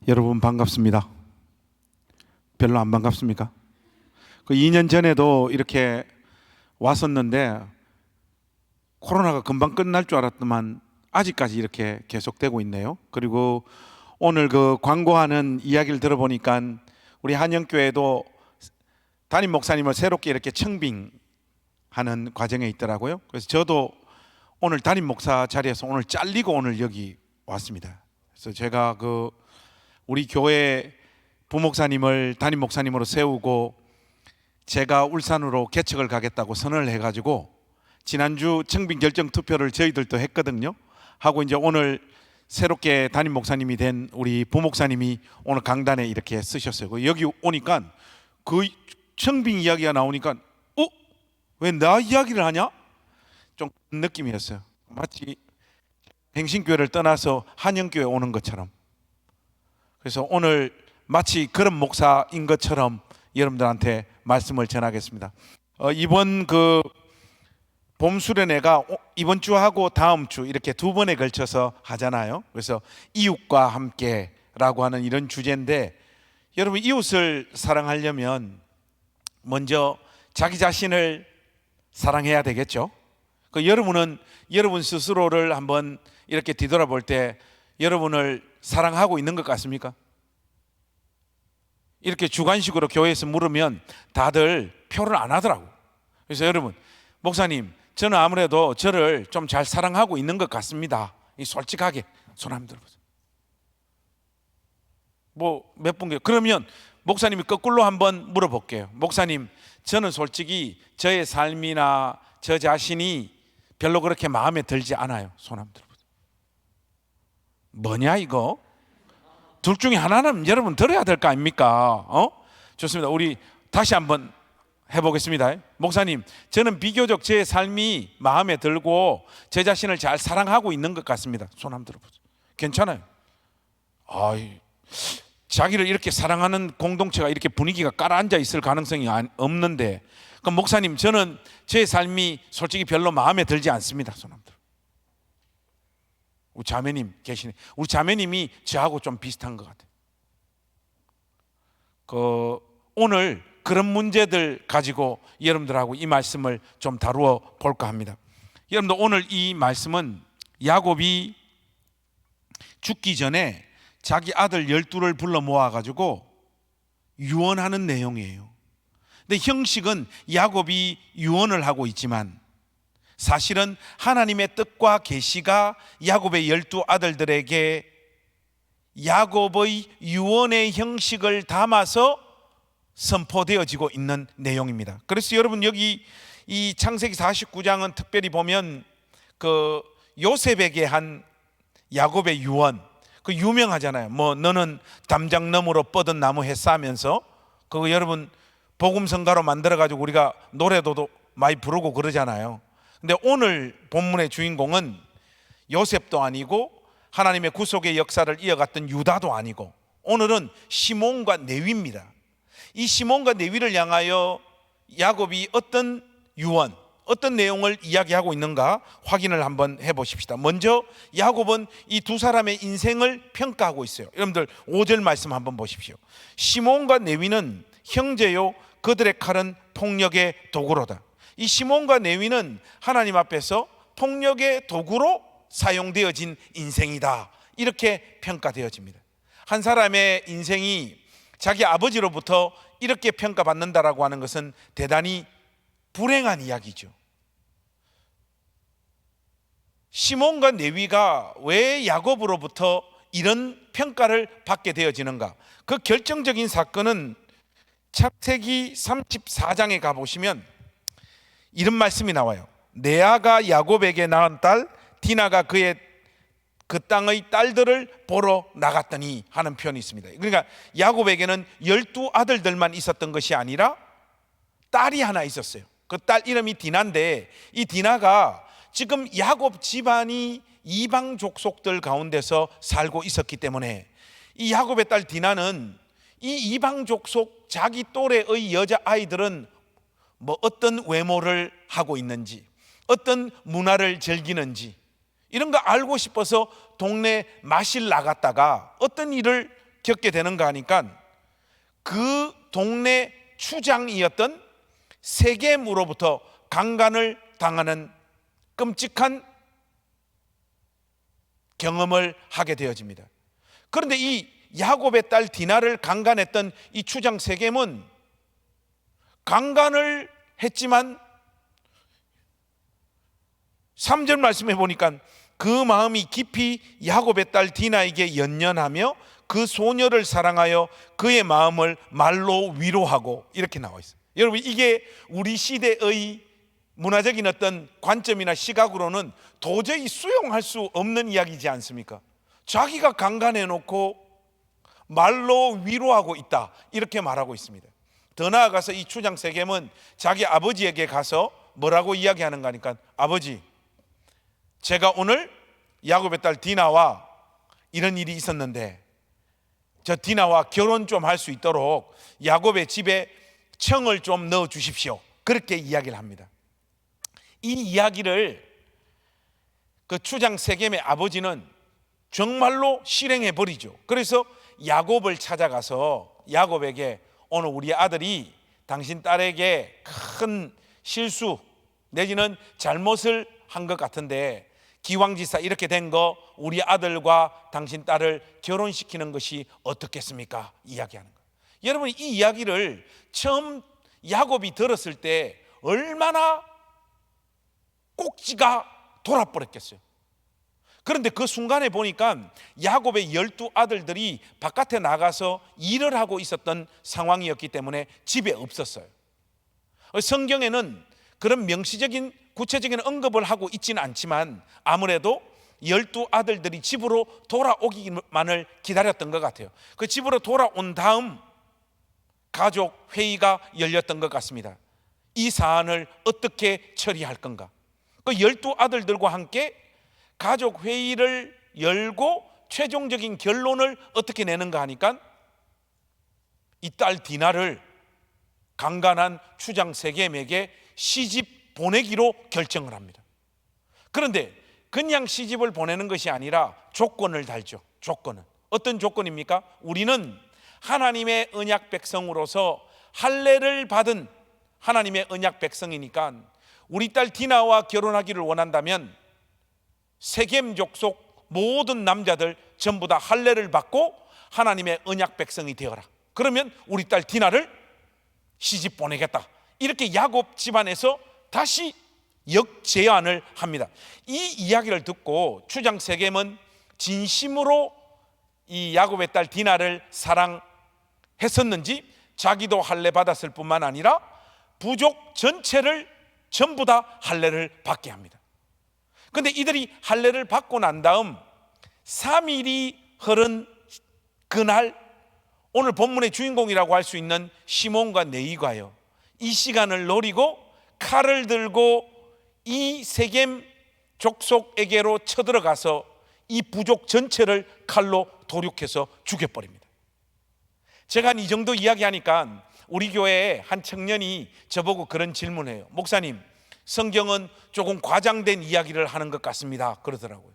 여러분 반갑습니다. 별로 안 반갑습니까? 2년 전에도 이렇게 왔었는데 코로나가 금방 끝날 줄 알았더만 아직까지 이렇게 계속되고 있네요. 그리고 오늘 광고하는 이야기를 들어보니까 우리 한영교회도 담임 목사님을 새롭게 이렇게 청빙하는 과정에 있더라고요. 그래서 저도 오늘 담임 목사 자리에서 오늘 잘리고 오늘 여기 왔습니다. 그래서 제가 우리 교회 부목사님을 담임 목사님으로 세우고 제가 울산으로 개척을 가겠다고 선언을 해가지고 지난주 청빙 결정 투표를 저희들도 했거든요. 하고 이제 오늘 새롭게 담임 목사님이 된 우리 부목사님이 오늘 강단에 이렇게 쓰셨어요. 여기 오니까 청빙 이야기가 나오니까 왜 나 이야기를 하냐? 좀 느낌이었어요. 마치 행신교회를 떠나서 한영교회 오는 것처럼. 그래서 오늘 마치 그런 목사인 것처럼 여러분들한테 말씀을 전하겠습니다. 이번 봄 수련회가 이번 주하고 다음 주 이렇게 두 번에 걸쳐서 하잖아요. 그래서 이웃과 함께라고 하는 이런 주제인데, 여러분 이웃을 사랑하려면 먼저 자기 자신을 사랑해야 되겠죠. 여러분은 여러분 스스로를 한번 이렇게 뒤돌아볼 때 여러분을 사랑하고 있는 것 같습니까? 이렇게 주관식으로 교회에서 물으면 다들 표를 안 하더라고. 그래서 여러분, 목사님 저는 아무래도 저를 좀 잘 사랑하고 있는 것 같습니다. 솔직하게 손 한번 들어보세요. 몇 분 그러면 목사님이 거꾸로 한번 물어볼게요. 목사님, 저는 솔직히 저의 삶이나 저 자신이 별로 그렇게 마음에 들지 않아요. 손 한번 들어보세요. 뭐냐 이거? 둘 중에 하나는 여러분 들어야 될 거 아닙니까? 좋습니다. 우리 다시 한번 해보겠습니다. 목사님, 저는 비교적 제 삶이 마음에 들고 제 자신을 잘 사랑하고 있는 것 같습니다. 손 한번 들어보세요. 괜찮아요? 자기를 이렇게 사랑하는 공동체가 이렇게 분위기가 깔아앉아 있을 가능성이 없는데, 그럼 목사님, 저는 제 삶이 솔직히 별로 마음에 들지 않습니다. 손 한번 들어보세요. 우리 자매님 계시네. 우리 자매님이 저하고 좀 비슷한 것 같아요. 오늘 그런 문제들 가지고 여러분들하고 이 말씀을 좀 다루어 볼까 합니다. 여러분들, 오늘 이 말씀은 야곱이 죽기 전에 자기 아들 12를 불러 모아가지고 유언하는 내용이에요. 근데 형식은 야곱이 유언을 하고 있지만 사실은 하나님의 뜻과 계시가 야곱의 12 아들들에게 야곱의 유언의 형식을 담아서 선포되어지고 있는 내용입니다. 그래서 여러분, 여기 이 창세기 49장은 특별히 보면 요셉에게 한 야곱의 유언, 유명하잖아요. 너는 담장 너머로 뻗은 나무 했어 하면서 그거 여러분 복음성가로 만들어가지고 우리가 노래도 많이 부르고 그러잖아요. 근데 오늘 본문의 주인공은 요셉도 아니고 하나님의 구속의 역사를 이어갔던 유다도 아니고 오늘은 시몬과 레위입니다. 이 시몬과 레위를 향하여 야곱이 어떤 유언, 어떤 내용을 이야기하고 있는가 확인을 한번 해보십시다. 먼저 야곱은 이 두 사람의 인생을 평가하고 있어요. 여러분들 5절 말씀 한번 보십시오. 시몬과 레위는 형제요, 그들의 칼은 폭력의 도구로다. 이 시몬과 레위는 하나님 앞에서 폭력의 도구로 사용되어진 인생이다, 이렇게 평가되어집니다. 한 사람의 인생이 자기 아버지로부터 이렇게 평가받는다라고 하는 것은 대단히 불행한 이야기죠. 시몬과 레위가 왜 야곱으로부터 이런 평가를 받게 되어지는가? 그 결정적인 사건은 창세기 34장에 가보시면 이런 말씀이 나와요. 레아가 야곱에게 낳은 딸 디나가 그의 그 땅의 딸들을 보러 나갔더니 하는 표현이 있습니다. 그러니까 야곱에게는 12 아들들만 있었던 것이 아니라 딸이 하나 있었어요. 그 딸 이름이 디나인데 이 디나가 지금 야곱 집안이 이방 족속들 가운데서 살고 있었기 때문에 이 야곱의 딸 디나는 이 이방 족속 자기 또래의 여자아이들은 어떤 외모를 하고 있는지, 어떤 문화를 즐기는지 이런 거 알고 싶어서 동네 마실 나갔다가 어떤 일을 겪게 되는가 하니까 그 동네 추장이었던 세겜으로부터 강간을 당하는 끔찍한 경험을 하게 되어집니다. 그런데 이 야곱의 딸 디나를 강간했던 이 추장 세겜은 강간을 했지만 3절 말씀해 보니까 그 마음이 깊이 야곱의 딸 디나에게 연연하며 그 소녀를 사랑하여 그의 마음을 말로 위로하고, 이렇게 나와 있어요. 여러분, 이게 우리 시대의 문화적인 어떤 관점이나 시각으로는 도저히 수용할 수 없는 이야기지 않습니까? 자기가 강간해 놓고 말로 위로하고 있다, 이렇게 말하고 있습니다. 더 나아가서 이 추장 세겜은 자기 아버지에게 가서 뭐라고 이야기하는가 하니까, 아버지, 제가 오늘 야곱의 딸 디나와 이런 일이 있었는데 저 디나와 결혼 좀 할 수 있도록 야곱의 집에 청을 좀 넣어 주십시오, 그렇게 이야기를 합니다. 이 이야기를 그 추장 세겜의 아버지는 정말로 실행해 버리죠. 그래서 야곱을 찾아가서 야곱에게 오늘 우리 아들이 당신 딸에게 큰 실수 내지는 잘못을 한 것 같은데 기왕지사 이렇게 된 거 우리 아들과 당신 딸을 결혼시키는 것이 어떻겠습니까? 이야기하는 거예요. 여러분, 이 이야기를 처음 야곱이 들었을 때 얼마나 꼭지가 돌아버렸겠어요. 그런데 그 순간에 보니까 야곱의 12아들들이 바깥에 나가서 일을 하고 있었던 상황이었기 때문에 집에 없었어요. 성경에는 그런 명시적인 구체적인 언급을 하고 있지는 않지만 아무래도 12아들들이 집으로 돌아오기만을 기다렸던 것 같아요. 그 집으로 돌아온 다음 가족 회의가 열렸던 것 같습니다. 이 사안을 어떻게 처리할 건가? 그 12아들들과 함께 가족 회의를 열고 최종적인 결론을 어떻게 내는가 하니까 이 딸 디나를 강간한 추장 세겜에게 시집 보내기로 결정을 합니다. 그런데 그냥 시집을 보내는 것이 아니라 조건을 달죠. 조건은 어떤 조건입니까? 우리는 하나님의 언약 백성으로서 할례를 받은 하나님의 언약 백성이니까 우리 딸 디나와 결혼하기를 원한다면 세겜 족속 모든 남자들 전부 다 할례를 받고 하나님의 언약 백성이 되어라. 그러면 우리 딸 디나를 시집 보내겠다. 이렇게 야곱 집안에서 다시 역제안을 합니다. 이 이야기를 듣고 추장 세겜은 진심으로 이 야곱의 딸 디나를 사랑했었는지 자기도 할례 받았을 뿐만 아니라 부족 전체를 전부 다 할례를 받게 합니다. 그런데 이들이 할례를 받고 난 다음 3일이 흐른 그날, 오늘 본문의 주인공이라고 할 수 있는 시몬과 네이가요, 이 시간을 노리고 칼을 들고 이 세겜 족속에게로 쳐들어가서 이 부족 전체를 칼로 도륙해서 죽여버립니다. 제가 이 정도 이야기하니까 우리 교회에 한 청년이 저보고 그런 질문을 해요. 목사님, 성경은 조금 과장된 이야기를 하는 것 같습니다, 그러더라고요.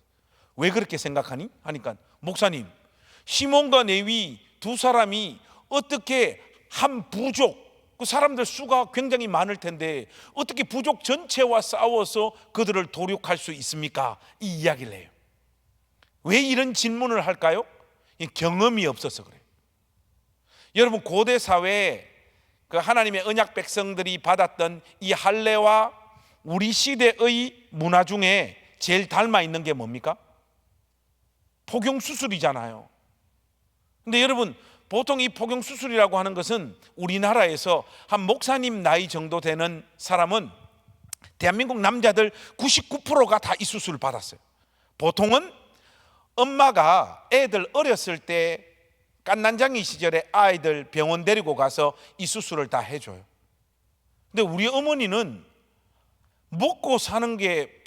왜 그렇게 생각하니? 하니까, 목사님, 시몬과 레위 두 사람이 어떻게 한 부족, 그 사람들 수가 굉장히 많을 텐데 어떻게 부족 전체와 싸워서 그들을 도륙할 수 있습니까? 이 이야기를 해요. 왜 이런 질문을 할까요? 경험이 없어서 그래요. 여러분, 고대 사회에 그 하나님의 언약 백성들이 받았던 이 할례와 우리 시대의 문화 중에 제일 닮아 있는 게 뭡니까? 포경수술이잖아요. 근데 여러분, 보통 이 포경수술이라고 하는 것은 우리나라에서 한 목사님 나이 정도 되는 사람은 대한민국 남자들 99%가 다 이 수술을 받았어요. 보통은 엄마가 애들 어렸을 때 깐난장이 시절에 아이들 병원 데리고 가서 이 수술을 다 해줘요. 근데 우리 어머니는 먹고 사는 게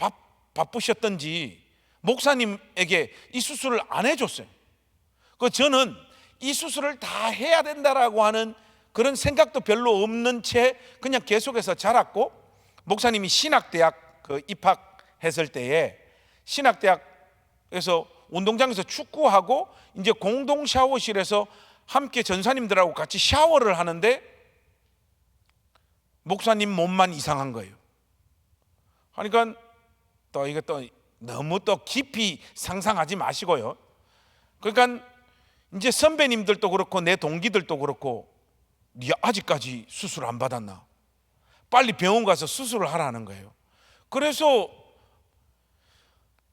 바쁘셨던지 목사님에게 이 수술을 안 해줬어요. 그 저는 이 수술을 다 해야 된다라고 하는 그런 생각도 별로 없는 채 그냥 계속해서 자랐고, 목사님이 신학대학 입학했을 때에 신학대학에서 운동장에서 축구하고 이제 공동 샤워실에서 함께 전사님들하고 같이 샤워를 하는데 목사님 몸만 이상한 거예요. 그러니까 또 이거 또 너무 또 깊이 상상하지 마시고요. 그러니까 이제 선배님들도 그렇고 내 동기들도 그렇고, 네 아직까지 수술 안 받았나? 빨리 병원 가서 수술을 하라는 거예요. 그래서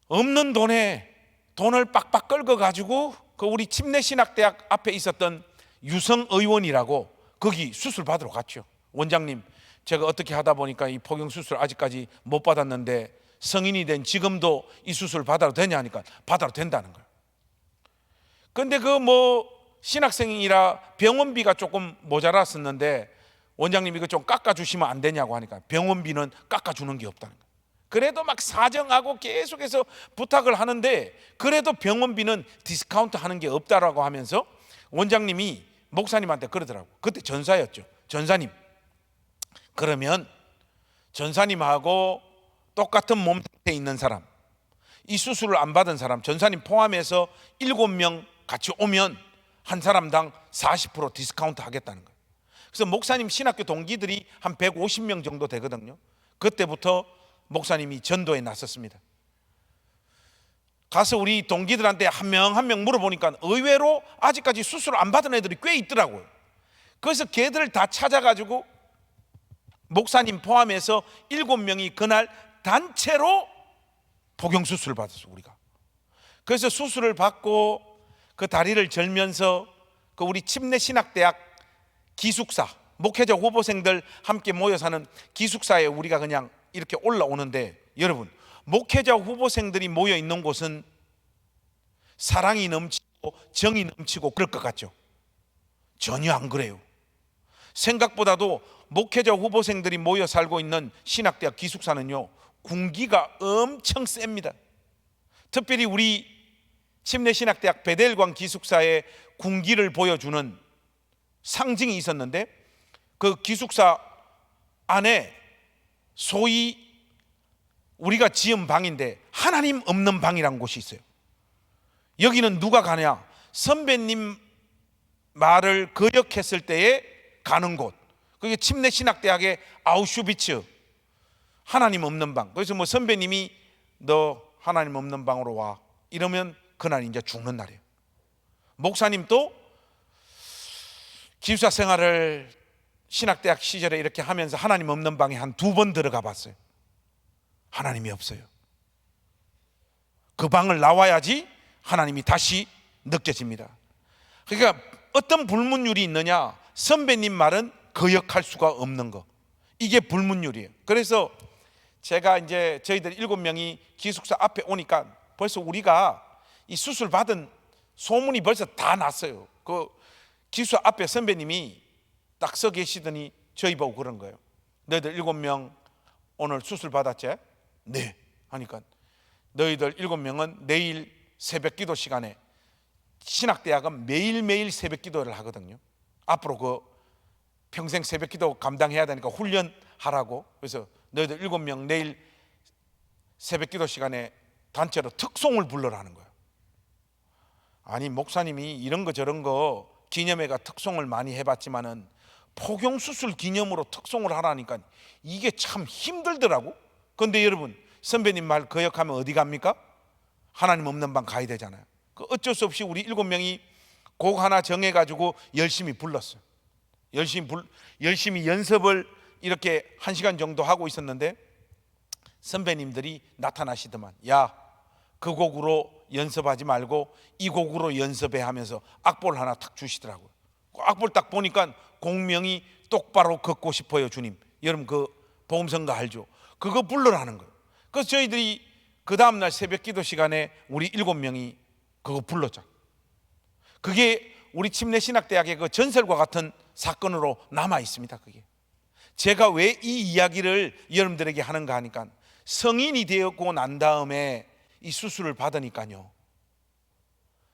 없는 돈에 돈을 빡빡 긁어 가지고 그 우리 침례신학대학 앞에 있었던 유성 의원이라고 거기 수술 받으러 갔죠. 원장님, 제가 어떻게 하다 보니까 이 포경 수술 아직까지 못 받았는데 성인이 된 지금도 이 수술 받아도 되냐 하니까 받아도 된다는 거예요. 근데 그 뭐 신학생이라 병원비가 조금 모자랐었는데 원장님 이거 좀 깎아주시면 안 되냐고 하니까 병원비는 깎아주는 게 없다는 거예요. 그래도 막 사정하고 계속해서 부탁을 하는데 그래도 병원비는 디스카운트 하는 게 없다라고 하면서 원장님이 목사님한테 그러더라고. 그때 전사였죠. 전사님, 그러면 전사님하고 똑같은 몸 상태에 있는 사람, 이 수술을 안 받은 사람, 전사님 포함해서 7명 같이 오면 한 사람당 40% 디스카운트 하겠다는 거예요. 그래서 목사님 신학교 동기들이 한 150명 정도 되거든요. 그때부터 목사님이 전도에 나섰습니다. 가서 우리 동기들한테 한 명 한 명 물어보니까 의외로 아직까지 수술 안 받은 애들이 꽤 있더라고요. 그래서 걔들을 다 찾아가지고 목사님 포함해서 7명이 그날 단체로 포경 수술을 받았어요. 우리가 그래서 수술을 받고 그 다리를 절면서 그 우리 침례신학대학 기숙사, 목회자 후보생들 함께 모여 사는 기숙사에 우리가 그냥 이렇게 올라오는데, 여러분, 목회자 후보생들이 모여 있는 곳은 사랑이 넘치고 정이 넘치고 그럴 것 같죠? 전혀 안 그래요. 생각보다도 목회자 후보생들이 모여 살고 있는 신학대학 기숙사는요, 군기가 엄청 셉니다. 특별히 우리 침례신학대학 베델관 기숙사의 군기를 보여주는 상징이 있었는데, 그 기숙사 안에 소위 우리가 지은 방인데 하나님 없는 방이라는 곳이 있어요. 여기는 누가 가냐? 선배님 말을 거역했을 때에 가는 곳. 그게 침례신학대학의 아우슈비츠, 하나님 없는 방. 그래서 뭐 선배님이 너 하나님 없는 방으로 와 이러면 그날 이제 죽는 날이에요. 목사님도 기숙사 생활을 신학대학 시절에 이렇게 하면서 하나님 없는 방에 한 2번 들어가 봤어요. 하나님이 없어요. 그 방을 나와야지 하나님이 다시 느껴집니다. 그러니까 어떤 불문율이 있느냐? 선배님 말은 거역할 수가 없는 거, 이게 불문율이에요. 그래서 제가 이제 저희들 7명이 기숙사 앞에 오니까 벌써 우리가 이 수술 받은 소문이 벌써 다 났어요. 그 기숙사 앞에 선배님이 딱 서 계시더니 저희 보고 그런 거예요. 너희들 7명 오늘 수술 받았지? 네. 하니까 너희들 7명은 내일 새벽 기도 시간에, 신학대학은 매일매일 새벽 기도를 하거든요. 앞으로 그 평생 새벽 기도 감당해야 되니까 훈련하라고. 그래서 너희들 7명 내일 새벽 기도 시간에 단체로 특송을 불러라는 거예요. 아니, 목사님이 이런 거 저런 거 기념회가 특송을 많이 해봤지만은 포경 수술 기념으로 특송을 하라니까 이게 참 힘들더라고. 그런데 여러분, 선배님 말 거역하면 어디 갑니까? 하나님 없는 방 가야 되잖아요. 그 어쩔 수 없이 우리 7명이 곡 하나 정해가지고 열심히 불렀어요. 열심히 연습을 이렇게 1시간 정도 하고 있었는데 선배님들이 나타나시더만, 야, 그 곡으로 연습하지 말고 이 곡으로 연습해 하면서 악보를 하나 탁 주시더라고요. 그 악보를 딱 보니까 공명이 똑바로 걷고 싶어요 주님. 여러분 그 복음성가 알죠? 그거 불러라는 거예요. 그래서 저희들이 그 다음날 새벽 기도 시간에 우리 7명이 그거 불렀죠. 그게 우리 침례신학대학의 그 전설과 같은 사건으로 남아 있습니다. 그게 제가 왜 이 이야기를 여러분들에게 하는가 하니까, 성인이 되었고 난 다음에 이 수술을 받으니까요,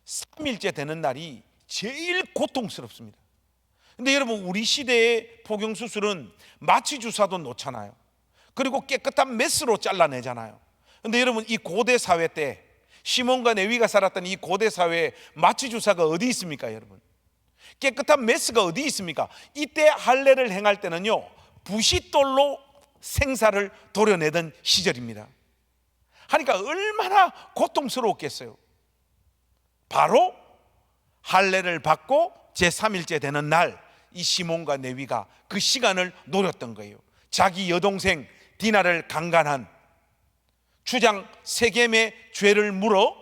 3일째 되는 날이 제일 고통스럽습니다. 근데 여러분, 우리 시대의 포경 수술은 마취 주사도 놓잖아요. 그리고 깨끗한 메스로 잘라내잖아요. 근데 여러분, 이 고대 사회 때 시몬과 레위가 살았던 이 고대 사회에 마취 주사가 어디 있습니까, 여러분? 깨끗한 메스가 어디 있습니까? 이때 할례를 행할 때는요, 부싯돌로 생사를 도려내던 시절입니다. 하니까 얼마나 고통스러웠겠어요. 바로 할례를 받고 제3일째 되는 날, 이 시몬과 레위가 그 시간을 노렸던 거예요. 자기 여동생 디나를 강간한 주장 세겜의 죄를 물어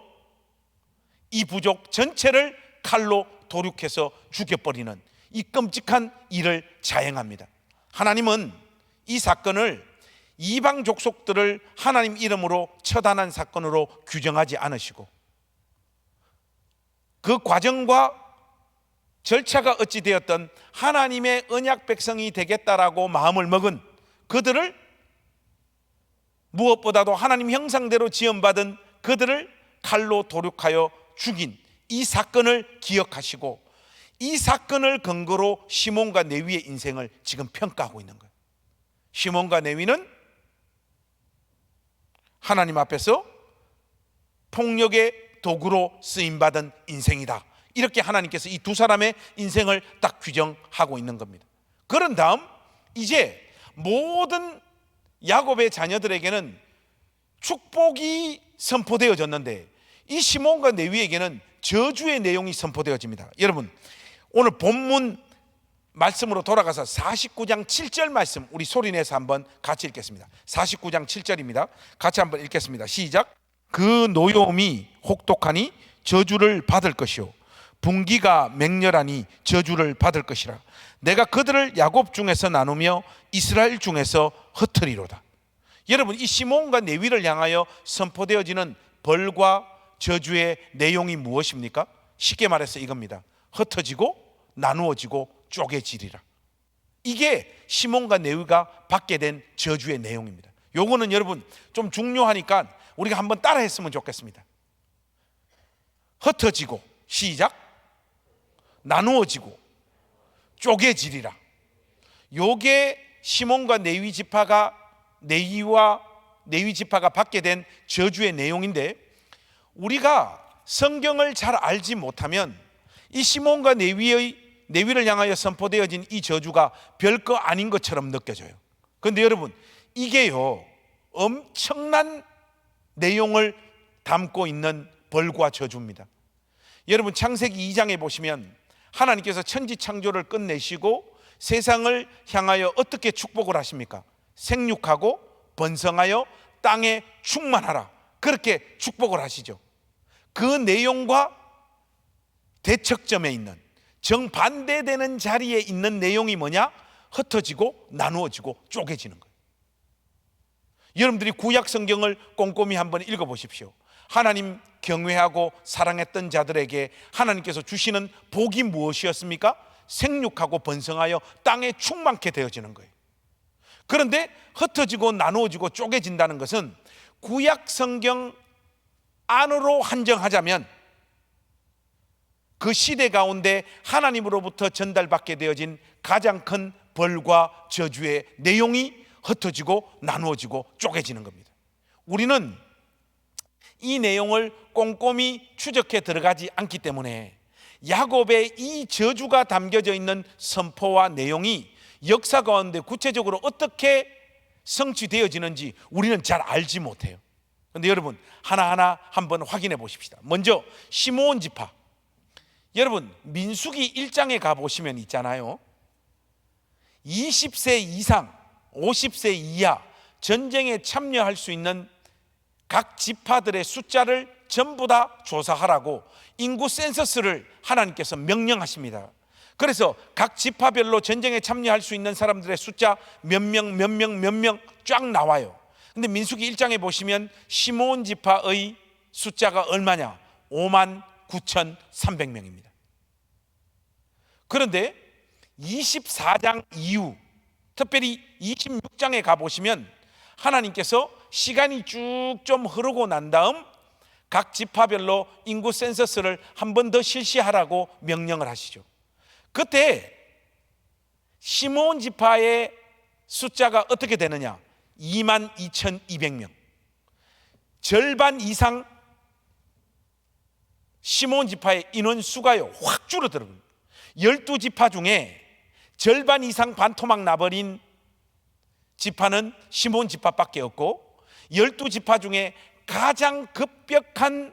이 부족 전체를 칼로 도륙해서 죽여버리는 이 끔찍한 일을 자행합니다. 하나님은 이 사건을 이방 족속들을 하나님 이름으로 처단한 사건으로 규정하지 않으시고, 그 과정과 절차가 어찌 되었던 하나님의 언약 백성이 되겠다라고 마음을 먹은 그들을, 무엇보다도 하나님 형상대로 지음받은 그들을 칼로 도륙하여 죽인 이 사건을 기억하시고, 이 사건을 근거로 시몬과 레위의 인생을 지금 평가하고 있는 거예요. 시몬과 레위는 하나님 앞에서 폭력의 도구로 쓰임받은 인생이다, 이렇게 하나님께서 이 두 사람의 인생을 딱 규정하고 있는 겁니다. 그런 다음 이제 모든 야곱의 자녀들에게는 축복이 선포되어졌는데, 이 시몬과 레위에게는 저주의 내용이 선포되어집니다. 여러분, 오늘 본문 말씀으로 돌아가서 49장 7절 말씀 우리 소리내서 한번 같이 읽겠습니다. 49장 7절입니다. 같이 한번 읽겠습니다. 시작. 그 노여움이 혹독하니 저주를 받을 것이요, 분기가 맹렬하니 저주를 받을 것이라. 내가 그들을 야곱 중에서 나누며 이스라엘 중에서 흩으리로다. 여러분, 이 시몬과 레위를 향하여 선포되어지는 벌과 저주의 내용이 무엇입니까? 쉽게 말해서 이겁니다. 흩어지고 나누어지고 쪼개지리라. 이게 시몬과 레위가 받게 된 저주의 내용입니다. 요거는 여러분 좀 중요하니까 우리가 한번 따라 했으면 좋겠습니다. 흩어지고, 시작, 나누어지고 쪼개지리라. 요게 시몬과 레위 지파가 받게 된 저주의 내용인데, 우리가 성경을 잘 알지 못하면 이 시몬과 레위를 향하여 선포되어진 이 저주가 별거 아닌 것처럼 느껴져요. 그런데 여러분, 이게요 엄청난 내용을 담고 있는 벌과 저주입니다. 여러분, 창세기 2장에 보시면 하나님께서 천지 창조를 끝내시고 세상을 향하여 어떻게 축복을 하십니까? 생육하고 번성하여 땅에 충만하라, 그렇게 축복을 하시죠. 그 내용과 대척점에 있는, 정반대되는 자리에 있는 내용이 뭐냐? 흩어지고 나누어지고 쪼개지는 거예요. 여러분들이 구약 성경을 꼼꼼히 한번 읽어보십시오. 하나님 경외하고 사랑했던 자들에게 하나님께서 주시는 복이 무엇이었습니까? 생육하고 번성하여 땅에 충만케 되어지는 거예요. 그런데 흩어지고 나누어지고 쪼개진다는 것은 구약 성경 안으로 한정하자면 그 시대 가운데 하나님으로부터 전달받게 되어진 가장 큰 벌과 저주의 내용이 흩어지고 나누어지고 쪼개지는 겁니다. 우리는 이 내용을 꼼꼼히 추적해 들어가지 않기 때문에 야곱의 이 저주가 담겨져 있는 선포와 내용이 역사 가운데 구체적으로 어떻게 성취되어지는지 우리는 잘 알지 못해요. 그런데 여러분, 하나하나 한번 확인해 보십시다. 먼저 시므온 지파, 여러분 민수기 1장에 가보시면 있잖아요, 20세 이상 50세 이하 전쟁에 참여할 수 있는 각 지파들의 숫자를 전부 다 조사하라고 인구 센서스를 하나님께서 명령하십니다. 그래서 각 지파별로 전쟁에 참여할 수 있는 사람들의 숫자 몇 명 쫙 나와요. 근데 민수기 1장에 보시면 시므온 지파의 숫자가 얼마냐? 59,300명입니다. 그런데 24장 이후, 특별히 26장에 가보시면 하나님께서 시간이 쭉 좀 흐르고 난 다음 각 지파별로 인구 센서스를 한 번 더 실시하라고 명령을 하시죠. 그때 시므온 지파의 숫자가 어떻게 되느냐? 22,200명, 절반 이상 시몬 지파의 인원수가요 확 줄어들어요. 12지파 중에 절반 이상 반토막 나버린 지파는 시몬 지파밖에 없고 12지파 중에 가장 급격한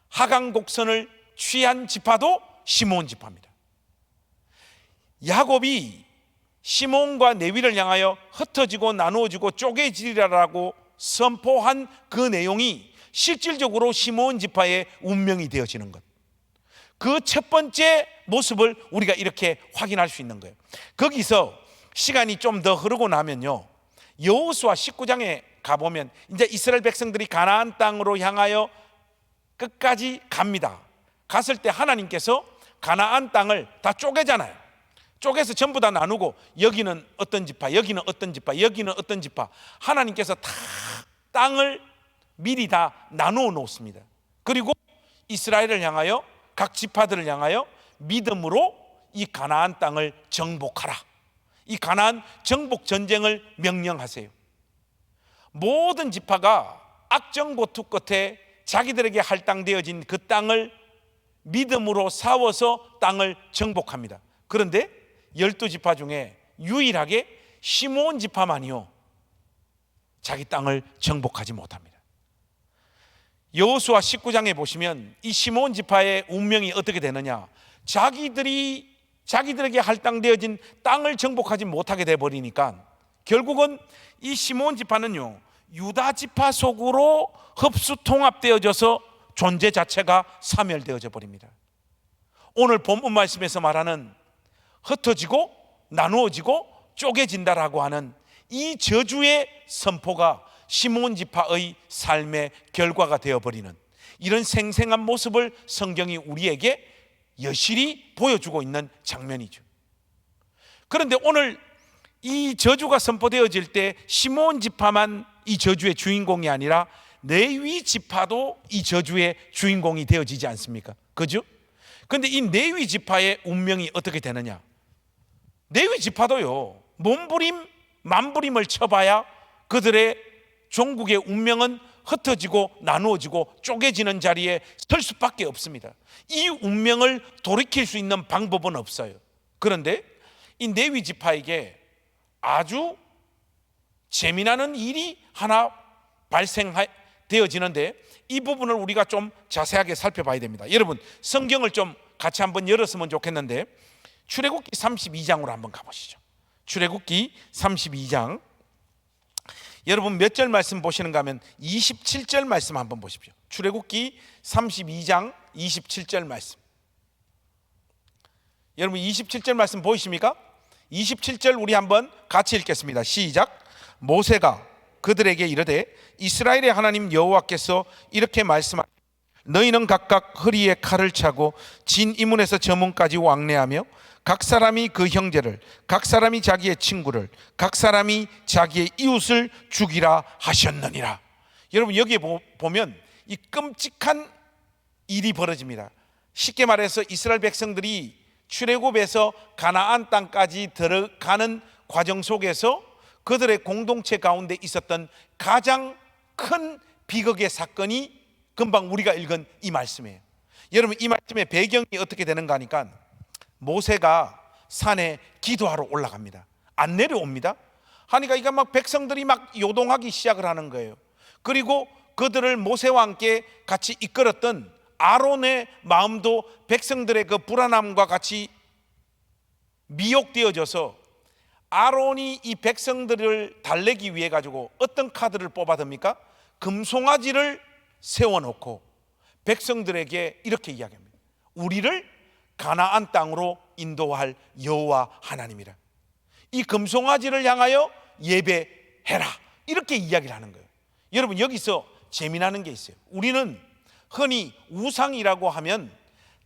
하강 곡선을 취한 지파도 시몬 지파입니다. 야곱이 시몬과 레위를 향하여 흩어지고 나누어지고 쪼개지리라고 선포한 그 내용이 실질적으로 시몬 지파의 운명이 되어지는 것, 그 첫 번째 모습을 우리가 이렇게 확인할 수 있는 거예요. 거기서 시간이 좀 더 흐르고 나면요, 여호수아 19장에 가보면 이제 이스라엘 백성들이 가나안 땅으로 향하여 끝까지 갑니다. 갔을 때 하나님께서 가나안 땅을 다 쪼개잖아요. 쪼개서 전부 다 나누고 여기는 어떤 지파, 여기는 어떤 지파, 여기는 어떤 지파, 하나님께서 다 땅을 미리 다 나누어 놓습니다. 그리고 이스라엘을 향하여, 각 지파들을 향하여 믿음으로 이 가나안 땅을 정복하라, 이 가나안 정복 전쟁을 명령하세요. 모든 지파가 악정보투 끝에 자기들에게 할당되어진 그 땅을 믿음으로 싸워서 땅을 정복합니다. 그런데 12지파 중에 유일하게 시몬 지파만이요 자기 땅을 정복하지 못합니다. 여호수아 19장에 보시면 이 시몬 지파의 운명이 어떻게 되느냐, 자기들에게 할당되어진 땅을 정복하지 못하게 되어버리니까 결국은 이 시몬 지파는요 유다 지파 속으로 흡수 통합되어져서 존재 자체가 사멸되어져 버립니다. 오늘 본문 말씀에서 말하는 흩어지고 나누어지고 쪼개진다라고 하는 이 저주의 선포가 시몬 지파의 삶의 결과가 되어버리는 이런 생생한 모습을 성경이 우리에게 여실히 보여주고 있는 장면이죠. 그런데 오늘 이 저주가 선포되어질 때 시몬 지파만 이 저주의 주인공이 아니라 레위 지파도 이 저주의 주인공이 되어지지 않습니까? 그죠? 그런데 이 레위 지파의 운명이 어떻게 되느냐, 레위 지파도요 몸부림 만부림을 쳐봐야 그들의 종국의 운명은 흩어지고 나누어지고 쪼개지는 자리에 설 수밖에 없습니다. 이 운명을 돌이킬 수 있는 방법은 없어요. 그런데 이 레위 지파에게 아주 재미나는 일이 하나 발생되어지는데 이 부분을 우리가 좀 자세하게 살펴봐야 됩니다. 여러분 성경을 좀 같이 한번 열었으면 좋겠는데 출애굽기 32장으로 한번 가보시죠. 출애굽기 32장, 여러분 몇 절 말씀 보시는가 하면 27절 말씀 한번 보십시오. 출애굽기 32장 27절 말씀. 여러분 27절 말씀 보이십니까? 27절 우리 한번 같이 읽겠습니다. 시작. 모세가 그들에게 이르되 이스라엘의 하나님 여호와께서 이렇게 말씀하시되 너희는 각각 허리에 칼을 차고 진 이문에서 저 문까지 왕래하며 각 사람이 그 형제를, 각 사람이 자기의 친구를, 각 사람이 자기의 이웃을 죽이라 하셨느니라. 여러분 여기에 보면 이 끔찍한 일이 벌어집니다. 쉽게 말해서 이스라엘 백성들이 출애굽에서 가나안 땅까지 들어가는 과정 속에서 그들의 공동체 가운데 있었던 가장 큰 비극의 사건이 금방 우리가 읽은 이 말씀이에요. 여러분 이 말씀의 배경이 어떻게 되는가 하니까 모세가 산에 기도하러 올라갑니다. 안 내려옵니다. 하니까 이거 막 백성들이 막 요동하기 시작을 하는 거예요. 그리고 그들을 모세와 함께 같이 이끌었던 아론의 마음도 백성들의 그 불안함과 같이 미혹되어져서 아론이 이 백성들을 달래기 위해 가지고 어떤 카드를 뽑아듭니까? 금송아지를 세워놓고 백성들에게 이렇게 이야기합니다. 우리를 가나안 땅으로 인도할 여호와 하나님이라. 이 금송아지를 향하여 예배해라. 이렇게 이야기를 하는 거예요. 여러분 여기서 재미나는 게 있어요. 우리는 흔히 우상이라고 하면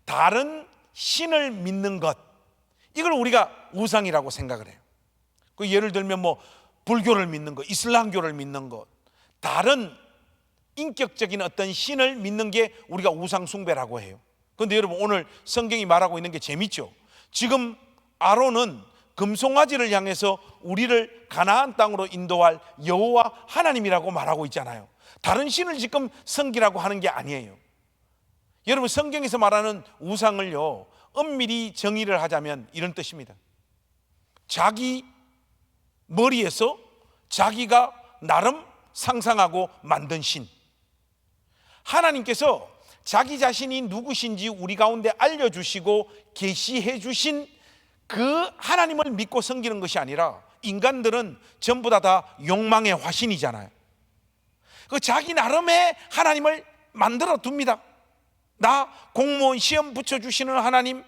다른 신을 믿는 것, 이걸 우리가 우상이라고 생각을 해요. 그 예를 들면 뭐 불교를 믿는 것, 이슬람교를 믿는 것, 다른 인격적인 어떤 신을 믿는 게 우리가 우상 숭배라고 해요. 그런데 여러분 오늘 성경이 말하고 있는 게 재밌죠. 지금 아론은 금송아지를 향해서 우리를 가나안 땅으로 인도할 여호와 하나님이라고 말하고 있잖아요. 다른 신을 지금 섬기라고 하는 게 아니에요. 여러분, 성경에서 말하는 우상을요, 엄밀히 정의를 하자면 이런 뜻입니다. 자기 머리에서 자기가 나름 상상하고 만든 신. 하나님께서 자기 자신이 누구신지 우리 가운데 알려주시고 계시해 주신 그 하나님을 믿고 섬기는 것이 아니라, 인간들은 전부 다 욕망의 화신이잖아요. 그 자기 나름의 하나님을 만들어 둡니다. 나 공무원 시험 붙여주시는 하나님,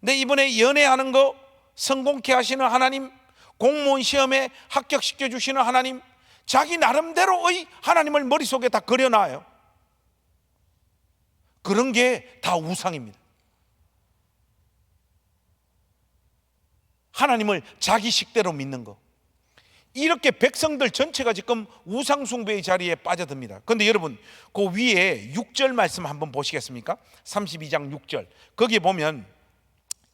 내 이번에 연애하는 거 성공케 하시는 하나님, 공무원 시험에 합격시켜 주시는 하나님, 자기 나름대로의 하나님을 머릿속에 다 그려놔요. 그런 게 다 우상입니다. 하나님을 자기 식대로 믿는 거. 이렇게 백성들 전체가 지금 우상 숭배의 자리에 빠져듭니다. 그런데 여러분, 그 위에 6절 말씀 한번 보시겠습니까? 32장 6절. 거기에 보면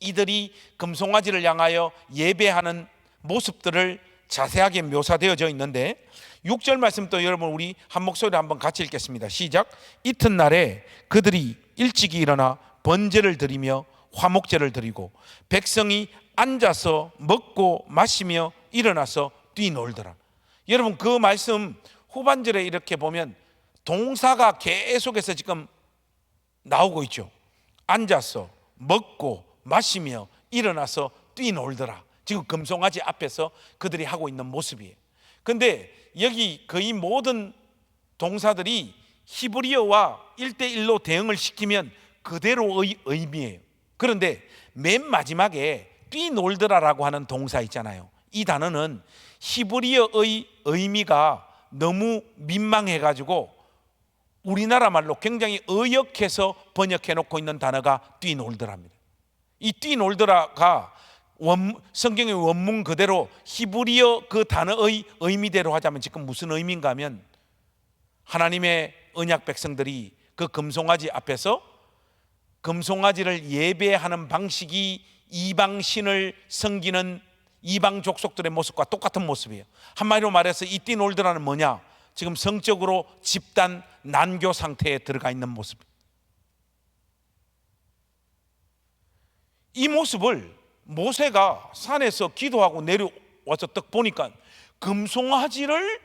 이들이 금송아지를 향하여 예배하는 모습들을 자세하게 묘사되어져 있는데, 6절 말씀 또 여러분 우리 한 목소리로 한번 같이 읽겠습니다. 시작. 이튿날에 그들이 일찍이 일어나 번제를 드리며 화목제를 드리고 백성이 앉아서 먹고 마시며 일어나서 뛰놀더라. 여러분, 그 말씀 후반절에 이렇게 보면 동사가 계속해서 지금 나오고 있죠. 앉아서 먹고 마시며 일어나서 뛰놀더라. 지금 금송아지 앞에서 그들이 하고 있는 모습이에요. 그런데 여기 거의 모든 동사들이 히브리어와 1대1로 대응을 시키면 그대로의 의미예요. 그런데 맨 마지막에 뛰놀더라라고 하는 동사 있잖아요. 이 단어는 히브리어의 의미가 너무 민망해가지고 우리나라 말로 굉장히 의역해서 번역해 놓고 있는 단어가 뛰놀더라입니다. 이 뛰놀더라가 성경의 원문 그대로 히브리어 그 단어의 의미대로 하자면 지금 무슨 의미인가 하면, 하나님의 언약 백성들이 그 금송아지 앞에서 금송아지를 예배하는 방식이 이방신을 섬기는 이방 족속들의 모습과 똑같은 모습이에요. 한마디로 말해서 이 뛰놀더라는 뭐냐? 지금 성적으로 집단 난교 상태에 들어가 있는 모습. 이 모습을 모세가 산에서 기도하고 내려와서 딱 보니까 금송아지를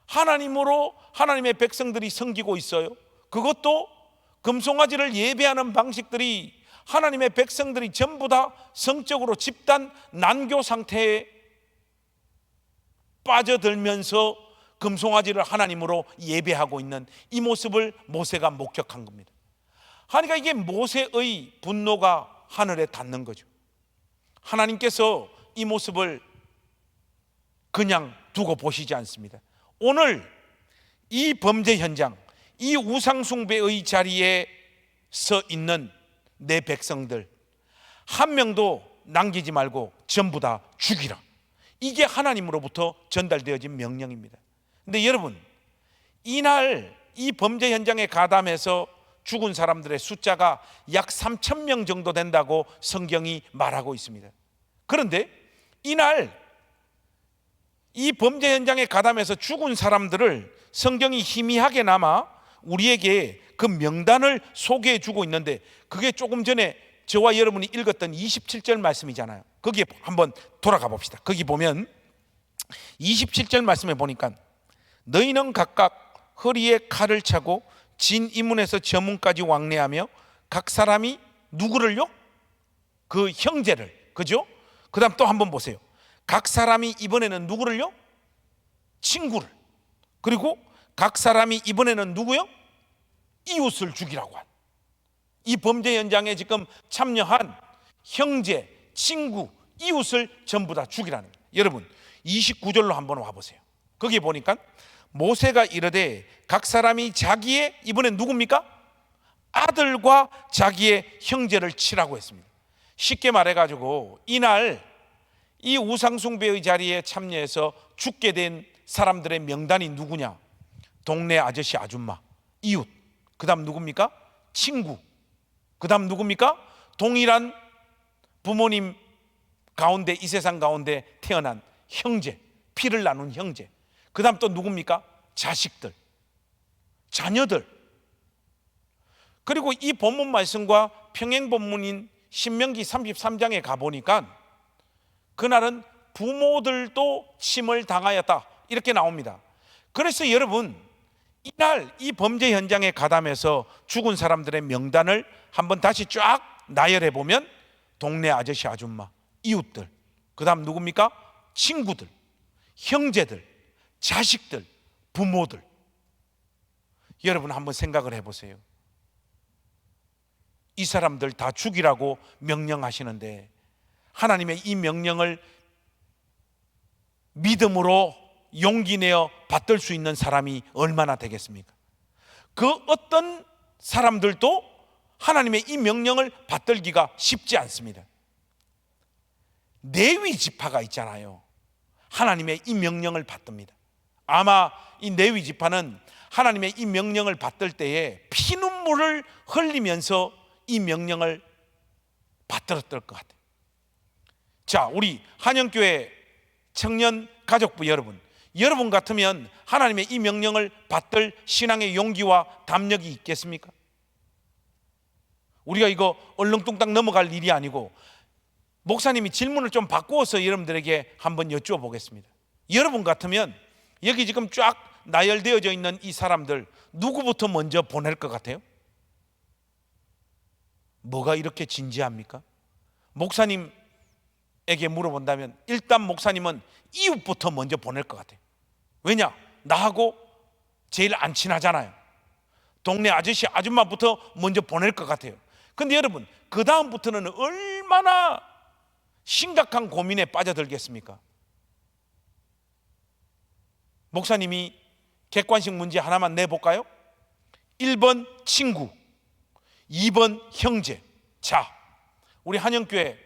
하나님으로 하나님의 백성들이 섬기고 있어요. 그것도 금송아지를 예배하는 방식들이 하나님의 백성들이 전부 다 성적으로 집단 난교 상태에 빠져들면서 금송아지를 하나님으로 예배하고 있는 이 모습을 모세가 목격한 겁니다. 그러니까 이게 모세의 분노가 하늘에 닿는 거죠. 하나님께서 이 모습을 그냥 두고 보시지 않습니다. 오늘 이 범죄 현장, 이 우상 숭배의 자리에 서 있는 내 백성들 한 명도 남기지 말고 전부 다 죽이라. 이게 하나님으로부터 전달되어진 명령입니다. 근데 여러분, 이날 이 범죄 현장에 가담해서 죽은 사람들의 숫자가 약 3,000명 정도 된다고 성경이 말하고 있습니다. 그런데 이날 이 범죄 현장에 가담해서 죽은 사람들을 성경이 희미하게나마 우리에게 그 명단을 소개해 주고 있는데, 그게 조금 전에 저와 여러분이 읽었던 27절 말씀이잖아요. 거기에 한번 돌아가 봅시다. 거기 보면 27절 말씀에 보니까 너희는 각각 허리에 칼을 차고 진 이문에서 저 문까지 왕래하며 각 사람이 누구를요? 그 형제를, 그죠? 그 다음 또 한번 보세요. 각 사람이 이번에는 누구를요? 친구를. 그리고 각 사람이 이번에는 누구요? 이웃을 죽이라고 한. 이 범죄 현장에 지금 참여한 형제, 친구, 이웃을 전부 다 죽이라는 거예요. 여러분, 29절로 한번 와보세요. 거기 보니까 모세가 이르되 각 사람이 자기의, 이번엔 누굽니까? 아들과 자기의 형제를 치라고 했습니다. 쉽게 말해가지고 이날 이 우상숭배의 자리에 참여해서 죽게 된 사람들의 명단이 누구냐? 동네 아저씨, 아줌마, 이웃. 그 다음 누굽니까? 친구. 그 다음 누굽니까? 동일한 부모님 가운데, 이 세상 가운데 태어난 형제, 피를 나눈 형제. 그 다음 또 누굽니까? 자식들, 자녀들. 그리고 이 본문 말씀과 평행 본문인 신명기 33장에 가보니까 그날은 부모들도 침을 당하였다 이렇게 나옵니다. 그래서 여러분, 이날 이 범죄 현장에 가담해서 죽은 사람들의 명단을 한번 다시 쫙 나열해 보면 동네 아저씨 아줌마, 이웃들, 그 다음 누굽니까? 친구들, 형제들, 자식들, 부모들. 여러분 한번 생각을 해보세요. 이 사람들 다 죽이라고 명령하시는데 하나님의 이 명령을 믿음으로 용기 내어 받들 수 있는 사람이 얼마나 되겠습니까? 그 어떤 사람들도 하나님의 이 명령을 받들기가 쉽지 않습니다. 레위 지파가 있잖아요. 하나님의 이 명령을 받듭니다. 아마 이 레위 지파는 하나님의 이 명령을 받들 때에 피눈물을 흘리면서 이 명령을 받들었을 것 같아요. 자, 우리 한영교회 청년 가족부 여러분 같으면 하나님의 이 명령을 받들 신앙의 용기와 담력이 있겠습니까? 우리가 이거 얼렁뚱땅 넘어갈 일이 아니고 목사님이 질문을 좀 바꾸어서 여러분들에게 한번 여쭈어보겠습니다. 여러분 같으면 여기 지금 쫙 나열되어져 있는 이 사람들 누구부터 먼저 보낼 것 같아요? 뭐가 이렇게 진지합니까? 목사님에게 물어본다면 일단 목사님은 이웃부터 먼저 보낼 것 같아요. 왜냐? 나하고 제일 안 친하잖아요. 동네 아저씨 아줌마부터 먼저 보낼 것 같아요. 근데 여러분, 그 다음부터는 얼마나 심각한 고민에 빠져들겠습니까? 목사님이 객관식 문제 하나만 내볼까요? 1번 친구, 2번 형제. 자, 우리 한영교회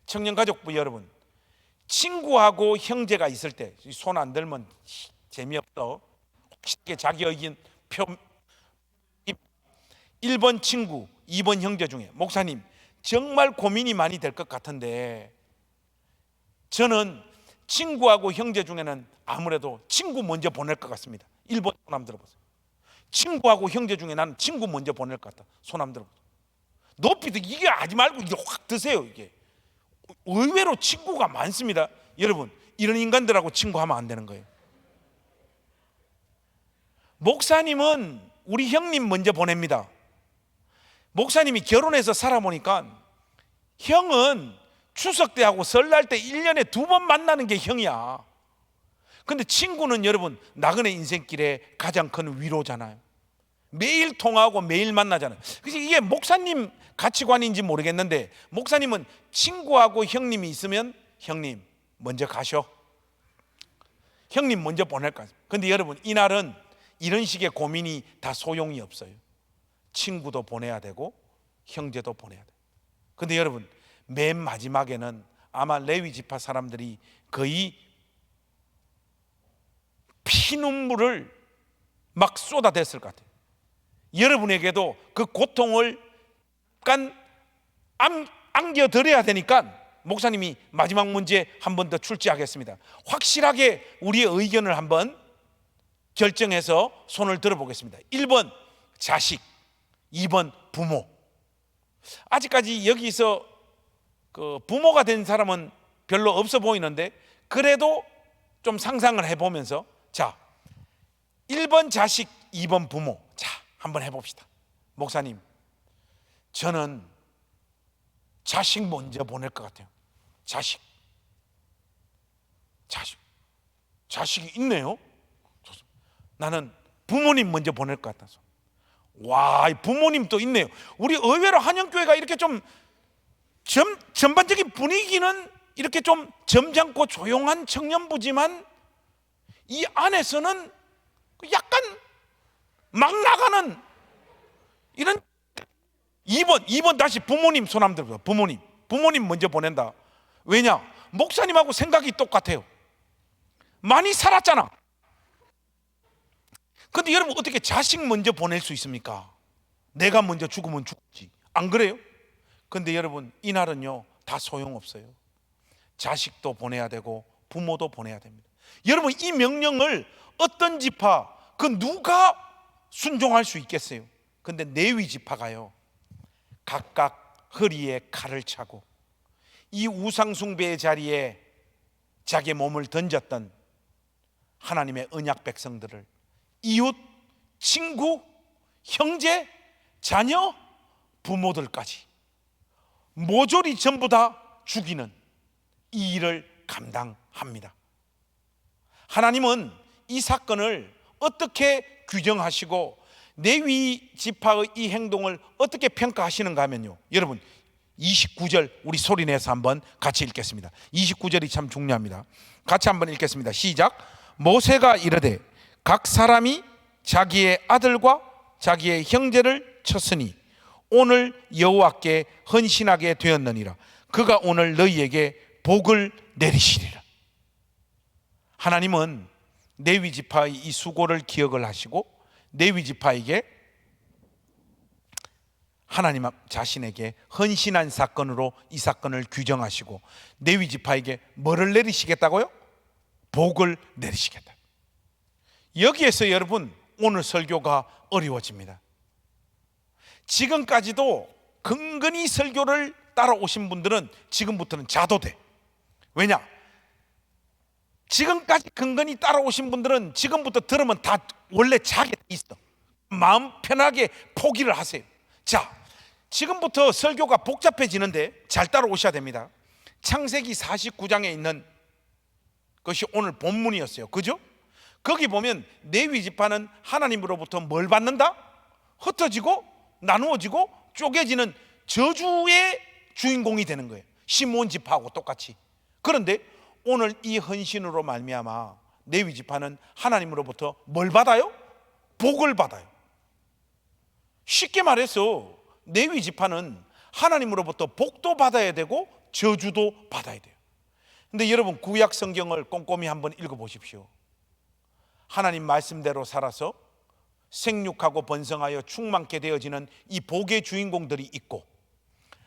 청년가족부 여러분, 친구하고 형제가 있을 때 손 안 들면 재미없어. 혹시 자기 의견 표 1번 친구, 2번 형제 중에 목사님 정말 고민이 많이 될 것 같은데 저는 친구하고 형제 중에는 아무래도 친구 먼저 보낼 것 같습니다. 1번 손 한번 들어보세요. 친구하고 형제 중에 나는 친구 먼저 보낼 것 같다. 손 한번 들어보세요. 높이 이게 하지 말고 이게 확 드세요. 이게 의외로 친구가 많습니다. 여러분, 이런 인간들하고 친구하면 안 되는 거예요. 목사님은 우리 형님 먼저 보냅니다. 목사님이 결혼해서 살아보니까 형은 추석 때하고 설날 때 1년에 2번 만나는 게 형이야. 근데 친구는 여러분 나그네 인생길에 가장 큰 위로잖아요. 매일 통화하고 매일 만나잖아요. 그래서 이게 목사님 가치관인지 모르겠는데 목사님은 친구하고 형님이 있으면 형님 먼저 가셔. 형님 먼저 보낼 거야. 근데 여러분 이날은 이런 식의 고민이 다 소용이 없어요. 친구도 보내야 되고 형제도 보내야 돼요. 근데 여러분 맨 마지막에는 아마 레위 지파 사람들이 거의 피눈물을 막 쏟아댔을 것 같아요. 여러분에게도 그 고통을 약간 안겨드려야 되니까 목사님이 마지막 문제 한 번 더 출제하겠습니다. 확실하게 우리의 의견을 한번 결정해서 손을 들어보겠습니다. 1번 자식, 2번 부모. 아직까지 여기서 그 부모가 된 사람은 별로 없어 보이는데 그래도 좀 상상을 해보면서 자, 1번 자식, 2번 부모. 자, 한번 해봅시다. 목사님, 저는 자식 먼저 보낼 것 같아요. 자식이 있네요. 나는 부모님 먼저 보낼 것 같아서. 와, 부모님도 있네요. 우리 의외로 한영교회가 이렇게 좀 전반적인 분위기는 이렇게 좀 점잖고 조용한 청년부지만 이 안에서는 약간 막 나가는 이런 2번 다시 부모님 손 한번 들어보세요. 부모님 먼저 보낸다. 왜냐? 목사님하고 생각이 똑같아요. 많이 살았잖아. 근데 여러분 어떻게 자식 먼저 보낼 수 있습니까? 내가 먼저 죽으면 죽지. 안 그래요? 근데 여러분 이날은요 다 소용없어요. 자식도 보내야 되고 부모도 보내야 됩니다. 여러분 이 명령을 어떤 지파 그 누가 순종할 수 있겠어요? 근데 레위 지파가요, 각각 허리에 칼을 차고 이 우상숭배의 자리에 자기의 몸을 던졌던 하나님의 언약 백성들을 이웃, 친구, 형제, 자녀, 부모들까지 모조리 전부 다 죽이는 이 일을 감당합니다. 하나님은 이 사건을 어떻게 규정하시고 레위 지파의 이 행동을 어떻게 평가하시는가 하면요, 여러분 29절 우리 소리내서 한번 같이 읽겠습니다. 29절이 참 중요합니다. 같이 한번 읽겠습니다. 시작. 모세가 이르되 각 사람이 자기의 아들과 자기의 형제를 쳤으니 오늘 여호와께 헌신하게 되었느니라. 그가 오늘 너희에게 복을 내리시리라. 하나님은 레위 지파의 이 수고를 기억을 하시고 레위 지파에게 하나님 자신에게 헌신한 사건으로 이 사건을 규정하시고 레위 지파에게 뭐를 내리시겠다고요? 복을 내리시겠다. 여기에서 여러분 오늘 설교가 어려워집니다. 지금까지도 근근히 설교를 따라오신 분들은 지금부터는 자도 돼. 왜냐? 지금까지 근근히 따라오신 분들은 지금부터 들으면 다 원래 자게 돼 있어. 마음 편하게 포기를 하세요. 자, 지금부터 설교가 복잡해지는데 잘 따라오셔야 됩니다. 창세기 49장에 있는 것이 오늘 본문이었어요. 그죠? 거기 보면 레위 지파는 하나님으로부터 뭘 받는다? 흩어지고 나누어지고 쪼개지는 저주의 주인공이 되는 거예요. 시므온 지파하고 똑같이. 그런데 오늘 이 헌신으로 말미암아 레위 지파는 하나님으로부터 뭘 받아요? 복을 받아요. 쉽게 말해서 레위 지파는 하나님으로부터 복도 받아야 되고 저주도 받아야 돼요. 근데 여러분 구약 성경을 꼼꼼히 한번 읽어보십시오. 하나님 말씀대로 살아서 생육하고 번성하여 충만케 되어지는 이 복의 주인공들이 있고,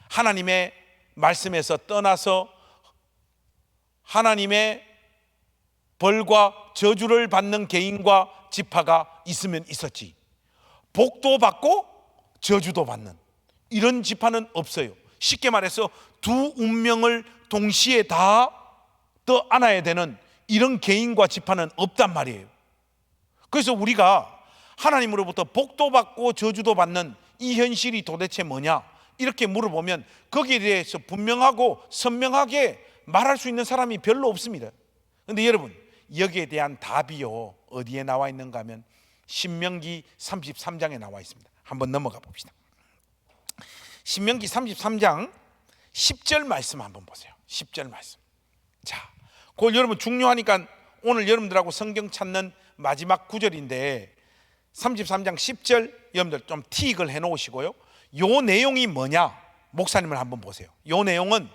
하나님의 말씀에서 떠나서 하나님의 벌과 저주를 받는 개인과 지파가 있으면 있었지, 복도 받고 저주도 받는 이런 지파는 없어요. 쉽게 말해서 두 운명을 동시에 다 떠안아야 되는 이런 개인과 지파는 없단 말이에요. 그래서 우리가 하나님으로부터 복도 받고 저주도 받는 이 현실이 도대체 뭐냐 이렇게 물어보면 거기에 대해서 분명하고 선명하게 말할 수 있는 사람이 별로 없습니다. 그런데 여러분 여기에 대한 답이요 어디에 나와 있는가 하면 신명기 33장에 나와 있습니다. 한번 넘어가 봅시다. 신명기 33장 10절 말씀 한번 보세요. 10절 말씀. 자, 그걸 여러분 중요하니까 오늘 여러분들하고 성경 찾는 마지막 구절인데 33장 10절 여러분들 좀 틱을 해놓으시고요. 요 내용이 뭐냐 목사님을 한번 보세요. 요 내용은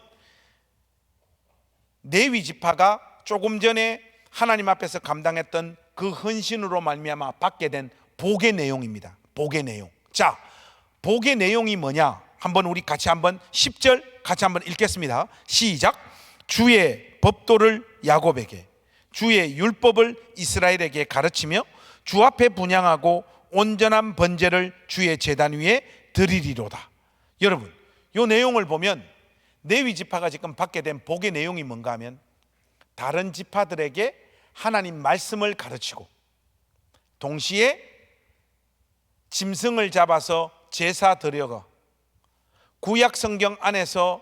레위 지파가 조금 전에 하나님 앞에서 감당했던 그 헌신으로 말미암아 받게 된 복의 내용입니다. 복의 내용. 자, 복의 내용이 뭐냐 한번 우리 같이 한번 10절 같이 한번 읽겠습니다. 시작. 주의 법도를 야곱에게 주의 율법을 이스라엘에게 가르치며 주 앞에 분향하고 온전한 번제를 주의 제단 위에 드리리로다. 여러분 이 내용을 보면 레위 지파가 지금 받게 된 복의 내용이 뭔가 하면 다른 지파들에게 하나님 말씀을 가르치고 동시에 짐승을 잡아서 제사 드려가 구약 성경 안에서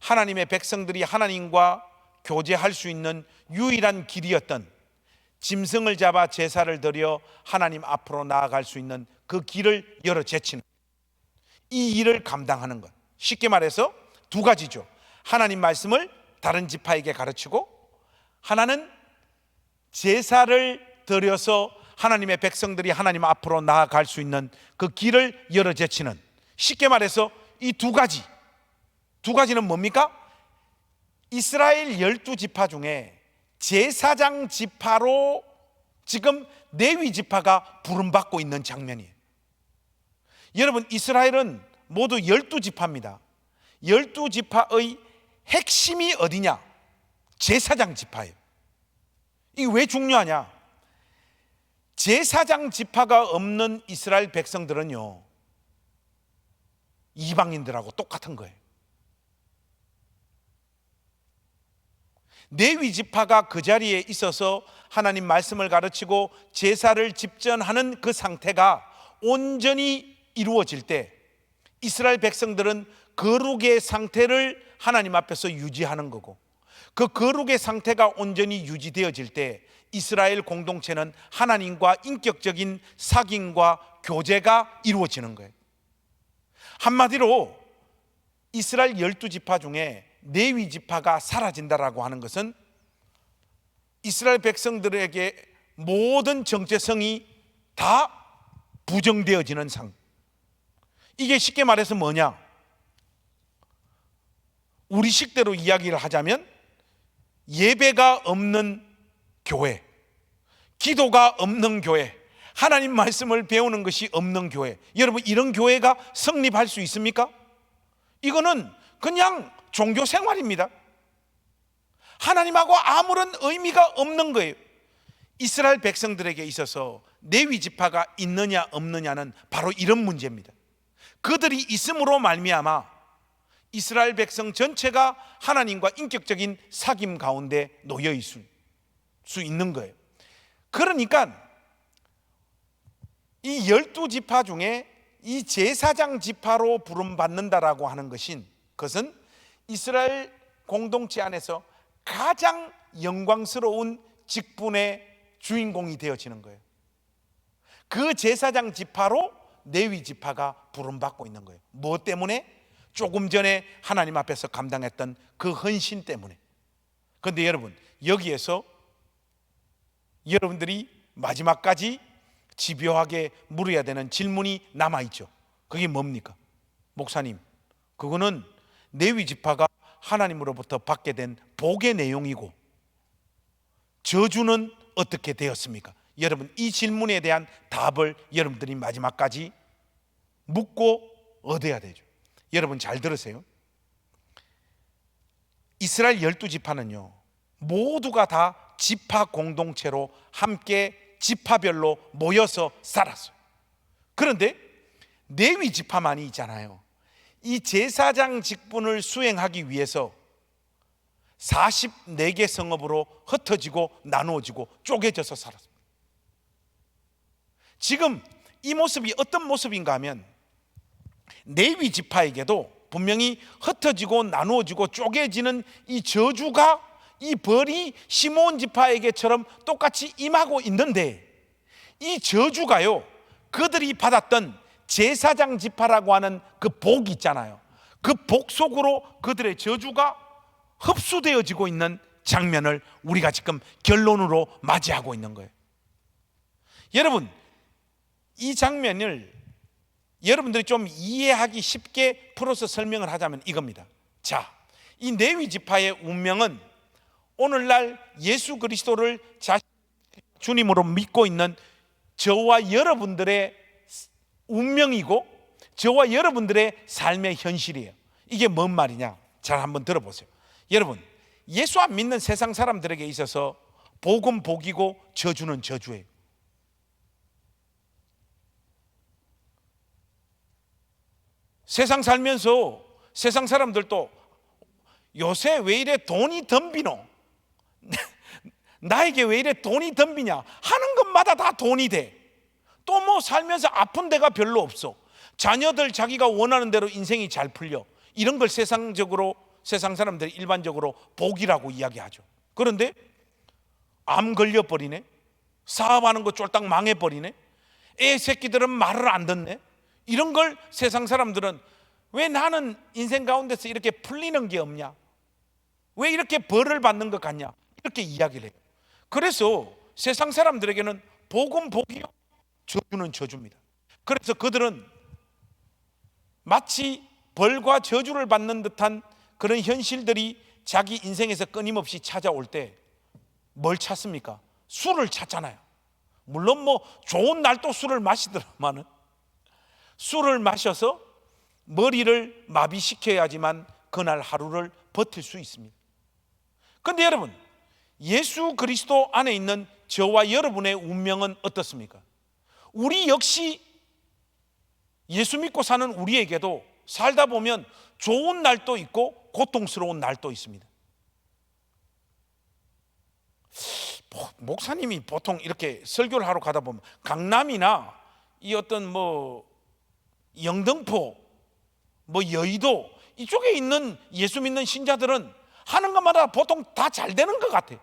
하나님의 백성들이 하나님과 교제할 수 있는 유일한 길이었던 짐승을 잡아 제사를 드려 하나님 앞으로 나아갈 수 있는 그 길을 열어 제치는 이 일을 감당하는 것. 쉽게 말해서 두 가지죠. 하나님 말씀을 다른 지파에게 가르치고 하나는 제사를 드려서 하나님의 백성들이 하나님 앞으로 나아갈 수 있는 그 길을 열어 제치는, 쉽게 말해서 이 두 가지는 뭡니까? 이스라엘 12지파 중에 제사장 지파로 지금 레위 지파가 부름받고 있는 장면이에요. 여러분 이스라엘은 모두 12지파입니다 12지파의 핵심이 어디냐? 제사장 지파예요. 이게 왜 중요하냐? 제사장 지파가 없는 이스라엘 백성들은요 이방인들하고 똑같은 거예요. 레위 지파가 그 자리에 있어서 하나님 말씀을 가르치고 제사를 집전하는 그 상태가 온전히 이루어질 때 이스라엘 백성들은 거룩의 상태를 하나님 앞에서 유지하는 거고, 그 거룩의 상태가 온전히 유지되어질 때 이스라엘 공동체는 하나님과 인격적인 사귐과 교제가 이루어지는 거예요. 한마디로 이스라엘 12지파 중에 레위 지파가 사라진다라고 하는 것은 이스라엘 백성들에게 모든 정체성이 다 부정되어지는 상. 이게 쉽게 말해서 뭐냐? 우리식대로 이야기를 하자면 예배가 없는 교회, 기도가 없는 교회, 하나님 말씀을 배우는 것이 없는 교회. 여러분, 이런 교회가 성립할 수 있습니까? 이거는 그냥 종교 생활입니다. 하나님하고 아무런 의미가 없는 거예요. 이스라엘 백성들에게 있어서 레위 지파가 있느냐 없느냐는 바로 이런 문제입니다. 그들이 있음으로 말미암아 이스라엘 백성 전체가 하나님과 인격적인 사귐 가운데 놓여 있을 수 있는 거예요. 그러니까 이 12지파 중에 이 제사장 지파로 부름받는다라고 하는 것은 이스라엘 공동체 안에서 가장 영광스러운 직분의 주인공이 되어지는 거예요. 그 제사장 지파로 레위 지파가 부름받고 있는 거예요. 무엇 때문에? 조금 전에 하나님 앞에서 감당했던 그 헌신 때문에. 그런데 여러분, 여기에서 여러분들이 마지막까지 집요하게 물어야 되는 질문이 남아있죠. 그게 뭡니까? 목사님, 그거는 레위 지파가 하나님으로부터 받게 된 복의 내용이고 저주는 어떻게 되었습니까? 여러분, 이 질문에 대한 답을 여러분들이 마지막까지 묻고 얻어야 되죠. 여러분 잘 들으세요. 이스라엘 12지파는요 모두가 다 지파 공동체로 함께 지파별로 모여서 살았어요. 그런데 레위 지파만이 있잖아요. 이 제사장 직분을 수행하기 위해서 44개 성읍으로 흩어지고 나누어지고 쪼개져서 살았습니다. 지금 이 모습이 어떤 모습인가 하면 레위 지파에게도 분명히 흩어지고 나누어지고 쪼개지는 이 저주가, 이 벌이 시므온 지파에게처럼 똑같이 임하고 있는데, 이 저주가요 그들이 받았던 제사장 지파라고 하는 그 복이 있잖아요. 그 복 속으로 그들의 저주가 흡수되어지고 있는 장면을 우리가 지금 결론으로 맞이하고 있는 거예요. 여러분, 이 장면을 여러분들이 좀 이해하기 쉽게 풀어서 설명을 하자면 이겁니다. 자, 이 레위 지파의 운명은 오늘날 예수 그리스도를 주님으로 믿고 있는 저와 여러분들의 운명이고 저와 여러분들의 삶의 현실이에요. 이게 뭔 말이냐? 잘 한번 들어보세요. 여러분, 예수 안 믿는 세상 사람들에게 있어서 복은 복이고 저주는 저주예요. 세상 살면서 세상 사람들도 요새 왜 이래 돈이 덤비노? 나에게 왜 이래 돈이 덤비냐? 하는 것마다 다 돈이 돼. 또 뭐 살면서 아픈 데가 별로 없어. 자녀들 자기가 원하는 대로 인생이 잘 풀려. 이런 걸 세상적으로, 세상 사람들이 일반적으로 복이라고 이야기하죠. 그런데 암 걸려버리네, 사업하는 거 쫄딱 망해버리네, 애 새끼들은 말을 안 듣네. 이런 걸 세상 사람들은 왜 나는 인생 가운데서 이렇게 풀리는 게 없냐, 왜 이렇게 벌을 받는 것 같냐, 이렇게 이야기를 해요. 그래서 세상 사람들에게는 복은 복이요, 저주는 저주입니다. 그래서 그들은 마치 벌과 저주를 받는 듯한 그런 현실들이 자기 인생에서 끊임없이 찾아올 때 뭘 찾습니까? 술을 찾잖아요. 물론 뭐 좋은 날 또 술을 마시더라마는 술을 마셔서 머리를 마비시켜야지만 그날 하루를 버틸 수 있습니다. 그런데 여러분, 예수 그리스도 안에 있는 저와 여러분의 운명은 어떻습니까? 우리 역시 예수 믿고 사는 우리에게도 살다 보면 좋은 날도 있고 고통스러운 날도 있습니다. 목사님이 보통 이렇게 설교를 하러 가다 보면 강남이나 이 어떤 뭐 영등포, 뭐 여의도 이쪽에 있는 예수 믿는 신자들은 하는 것마다 보통 다 잘 되는 것 같아요.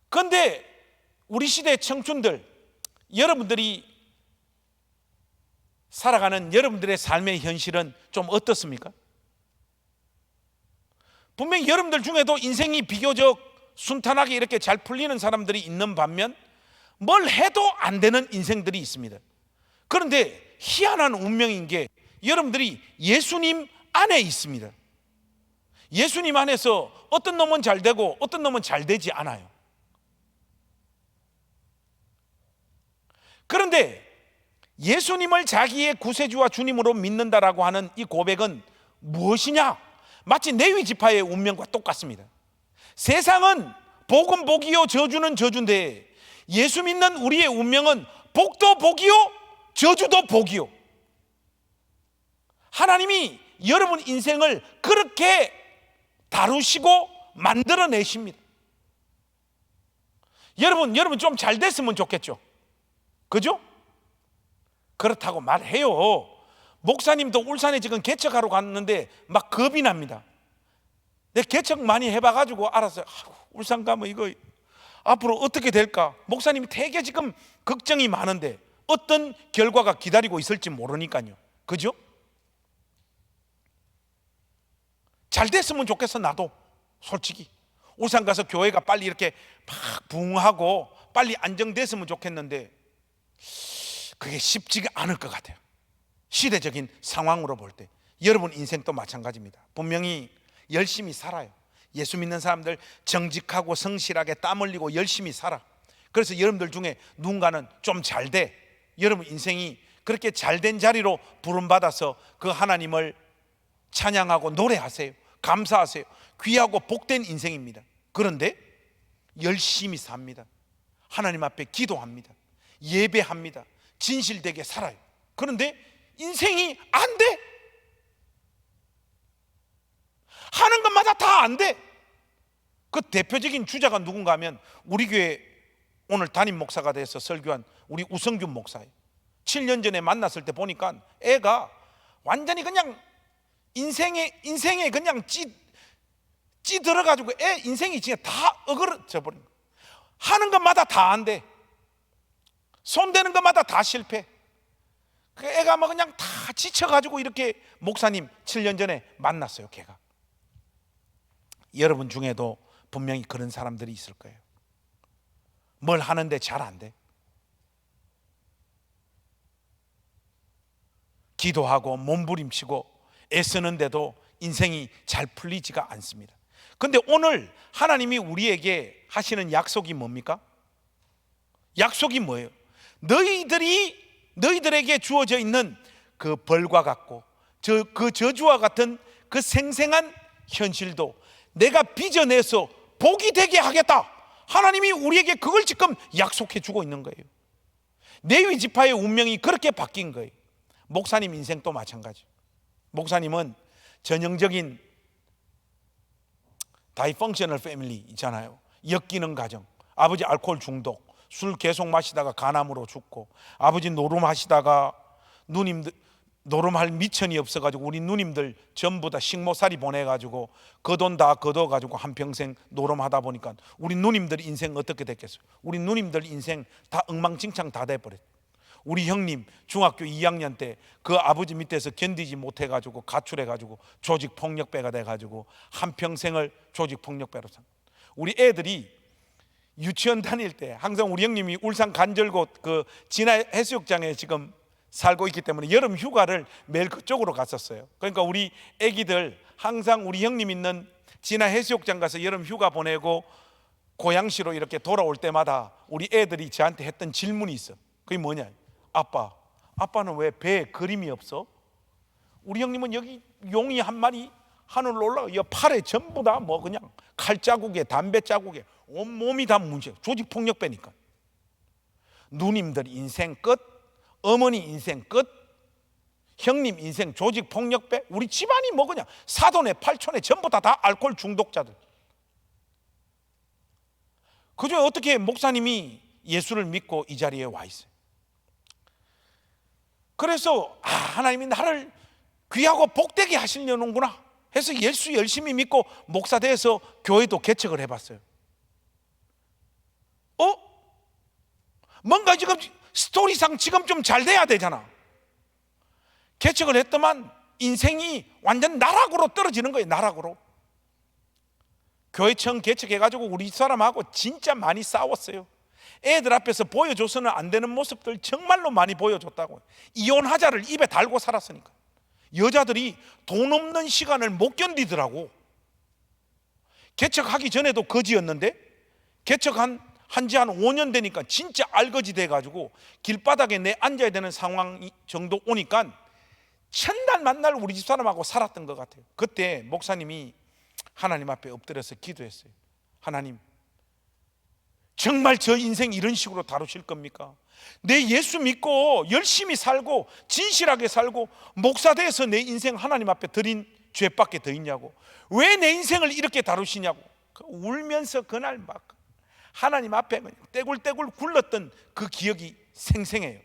그런데 우리 시대의 청춘들, 여러분들이 살아가는 여러분들의 삶의 현실은 좀 어떻습니까? 분명히 여러분들 중에도 인생이 비교적 순탄하게 이렇게 잘 풀리는 사람들이 있는 반면 뭘 해도 안 되는 인생들이 있습니다. 그런데 희한한 운명인 게 여러분들이 예수님 안에 있습니다. 예수님 안에서 어떤 놈은 잘 되고 어떤 놈은 잘 되지 않아요. 그런데 예수님을 자기의 구세주와 주님으로 믿는다라고 하는 이 고백은 무엇이냐? 마치 레위 지파의 운명과 똑같습니다. 세상은 복은 복이요 저주는 저주인데 예수 믿는 우리의 운명은 복도 복이요 저주도 복이요. 하나님이 여러분 인생을 그렇게 다루시고 만들어내십니다. 여러분 좀 잘 됐으면 좋겠죠. 그죠? 그렇다고 말해요. 목사님도 울산에 지금 개척하러 갔는데 막 겁이 납니다. 내 개척 많이 해봐가지고 알았어요. 울산 가면 이거 앞으로 어떻게 될까? 목사님이 되게 지금 걱정이 많은데 어떤 결과가 기다리고 있을지 모르니까요. 그죠? 잘 됐으면 좋겠어. 나도 솔직히 울산 가서 교회가 빨리 이렇게 막 부흥하고 빨리 안정됐으면 좋겠는데 그게 쉽지가 않을 것 같아요. 시대적인 상황으로 볼 때 여러분 인생도 마찬가지입니다. 분명히 열심히 살아요. 예수 믿는 사람들 정직하고 성실하게 땀 흘리고 열심히 살아. 그래서 여러분들 중에 누군가는 좀 잘 돼. 여러분 인생이 그렇게 잘된 자리로 부름받아서 그 하나님을 찬양하고 노래하세요. 감사하세요. 귀하고 복된 인생입니다. 그런데 열심히 삽니다. 하나님 앞에 기도합니다. 예배합니다. 진실되게 살아요. 그런데 인생이 안 돼. 하는 것마다 다 안 돼. 그 대표적인 주자가 누군가 하면 우리 교회 오늘 담임 목사가 돼서 설교한 우리 우성균 목사예요. 7년 전에 만났을 때 보니까 애가 완전히 그냥 인생에 그냥 찌 들어가지고 애 인생이 진짜 다 어그러져 버린 거예요. 하는 것마다 다 안 돼. 손대는 것마다 다 실패. 그 애가 막 그냥 다 지쳐가지고 이렇게 목사님 7년 전에 만났어요. 걔가. 여러분 중에도 분명히 그런 사람들이 있을 거예요. 뭘 하는데 잘 안 돼. 기도하고 몸부림치고 애쓰는데도 인생이 잘 풀리지가 않습니다. 그런데 오늘 하나님이 우리에게 하시는 약속이 뭡니까? 약속이 뭐예요? 너희들에게 주어져 있는 그 벌과 같고 그 저주와 같은 그 생생한 현실도 내가 빚어내서 복이 되게 하겠다. 하나님이 우리에게 그걸 지금 약속해 주고 있는 거예요. 레위 지파의 운명이 그렇게 바뀐 거예요. 목사님 인생도 마찬가지. 목사님은 전형적인 다이펑셔널 패밀리 있잖아요. 엮이는 가정. 아버지 알코올 중독, 술 계속 마시다가 간암으로 죽고, 아버지 노름하시다가 누님들 노름할 미천이 없어가지고 우리 누님들 전부 다 식모살이 보내가지고 그 돈 다 걷어가지고 한평생 노름하다 보니까 우리 누님들 인생 어떻게 됐겠어요? 우리 누님들 인생 다 엉망진창 다 돼버렸어요. 우리 형님 중학교 2학년 때 그 아버지 밑에서 견디지 못해가지고 가출해가지고 조직폭력배가 돼가지고 한평생을 조직폭력배로 산. 우리 애들이 유치원 다닐 때 항상 우리 형님이 울산 간절곶 그 진화 해수욕장에 지금 살고 있기 때문에 여름 휴가를 매일 그쪽으로 갔었어요. 그러니까 우리 애기들 항상 우리 형님 있는 진화 해수욕장 가서 여름 휴가 보내고 고양시로 이렇게 돌아올 때마다 우리 애들이 저한테 했던 질문이 있어. 그게 뭐냐? 아빠는 왜 배에 그림이 없어? 우리 형님은 여기 용이 한 마리 하늘로 올라가 이 팔에 전부 다 뭐 그냥 칼 자국에 담배 자국에 온몸이 다 문제. 조직폭력배니까. 누님들 인생 끝, 어머니 인생 끝. 형님 인생 조직 폭력배, 우리 집안이 뭐 그냥 사돈에 팔촌에 전부 다 알코올 중독자들. 그중에 어떻게 목사님이 예수를 믿고 이 자리에 와 있어요. 그래서 하나님이 나를 귀하고 복되게 하시려는구나 해서 예수 열심히 믿고 목사 돼서 교회도 개척을 해봤어요. 뭔가 지금 스토리상 지금 좀 잘 돼야 되잖아. 개척을 했더만 인생이 완전 나락으로 떨어지는 거예요. 나락으로. 교회청 개척해가지고 우리 사람하고 진짜 많이 싸웠어요. 애들 앞에서 보여줘서는 안 되는 모습들 정말로 많이 보여줬다고. 이혼하자를 입에 달고 살았으니까. 여자들이 돈 없는 시간을 못 견디더라고. 개척하기 전에도 거지였는데 개척한 지 한 5년 되니까 진짜 알거지 돼가지고 길바닥에 내 앉아야 되는 상황 정도 오니까 첫날 만날 우리 집 사람하고 살았던 것 같아요. 그때 목사님이 하나님 앞에 엎드려서 기도했어요. 하나님, 정말 저 인생 이런 식으로 다루실 겁니까? 내 예수 믿고 열심히 살고 진실하게 살고 목사 돼서 내 인생 하나님 앞에 드린 죄밖에 더 있냐고. 왜 내 인생을 이렇게 다루시냐고. 울면서 그날 막 하나님 앞에 떼굴떼굴 굴렀던 그 기억이 생생해요.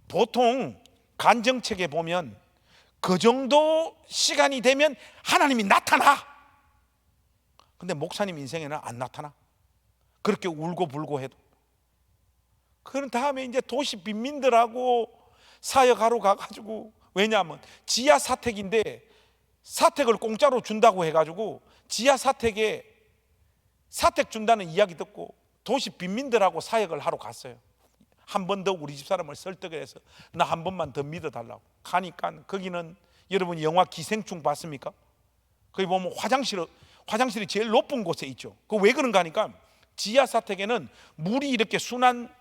보통 간정책에 보면 그 정도 시간이 되면 하나님이 나타나. 근데 목사님 인생에는 안 나타나. 그렇게 울고 불고 해도. 그런 다음에 이제 도시 빈민들하고 사역하러 가가지고, 왜냐하면 지하 사택인데 사택을 공짜로 준다고 해가지고 지하 사택에 사택 준다는 이야기 듣고 도시 빈민들하고 사역을 하러 갔어요. 한 번 더 우리 집 사람을 설득을 해서 나 한 번만 더 믿어달라고. 가니까 거기는 여러분 영화 기생충 봤습니까? 거기 보면 화장실이 제일 높은 곳에 있죠. 그 왜 그런가 하니까 지하 사택에는 물이 이렇게 순환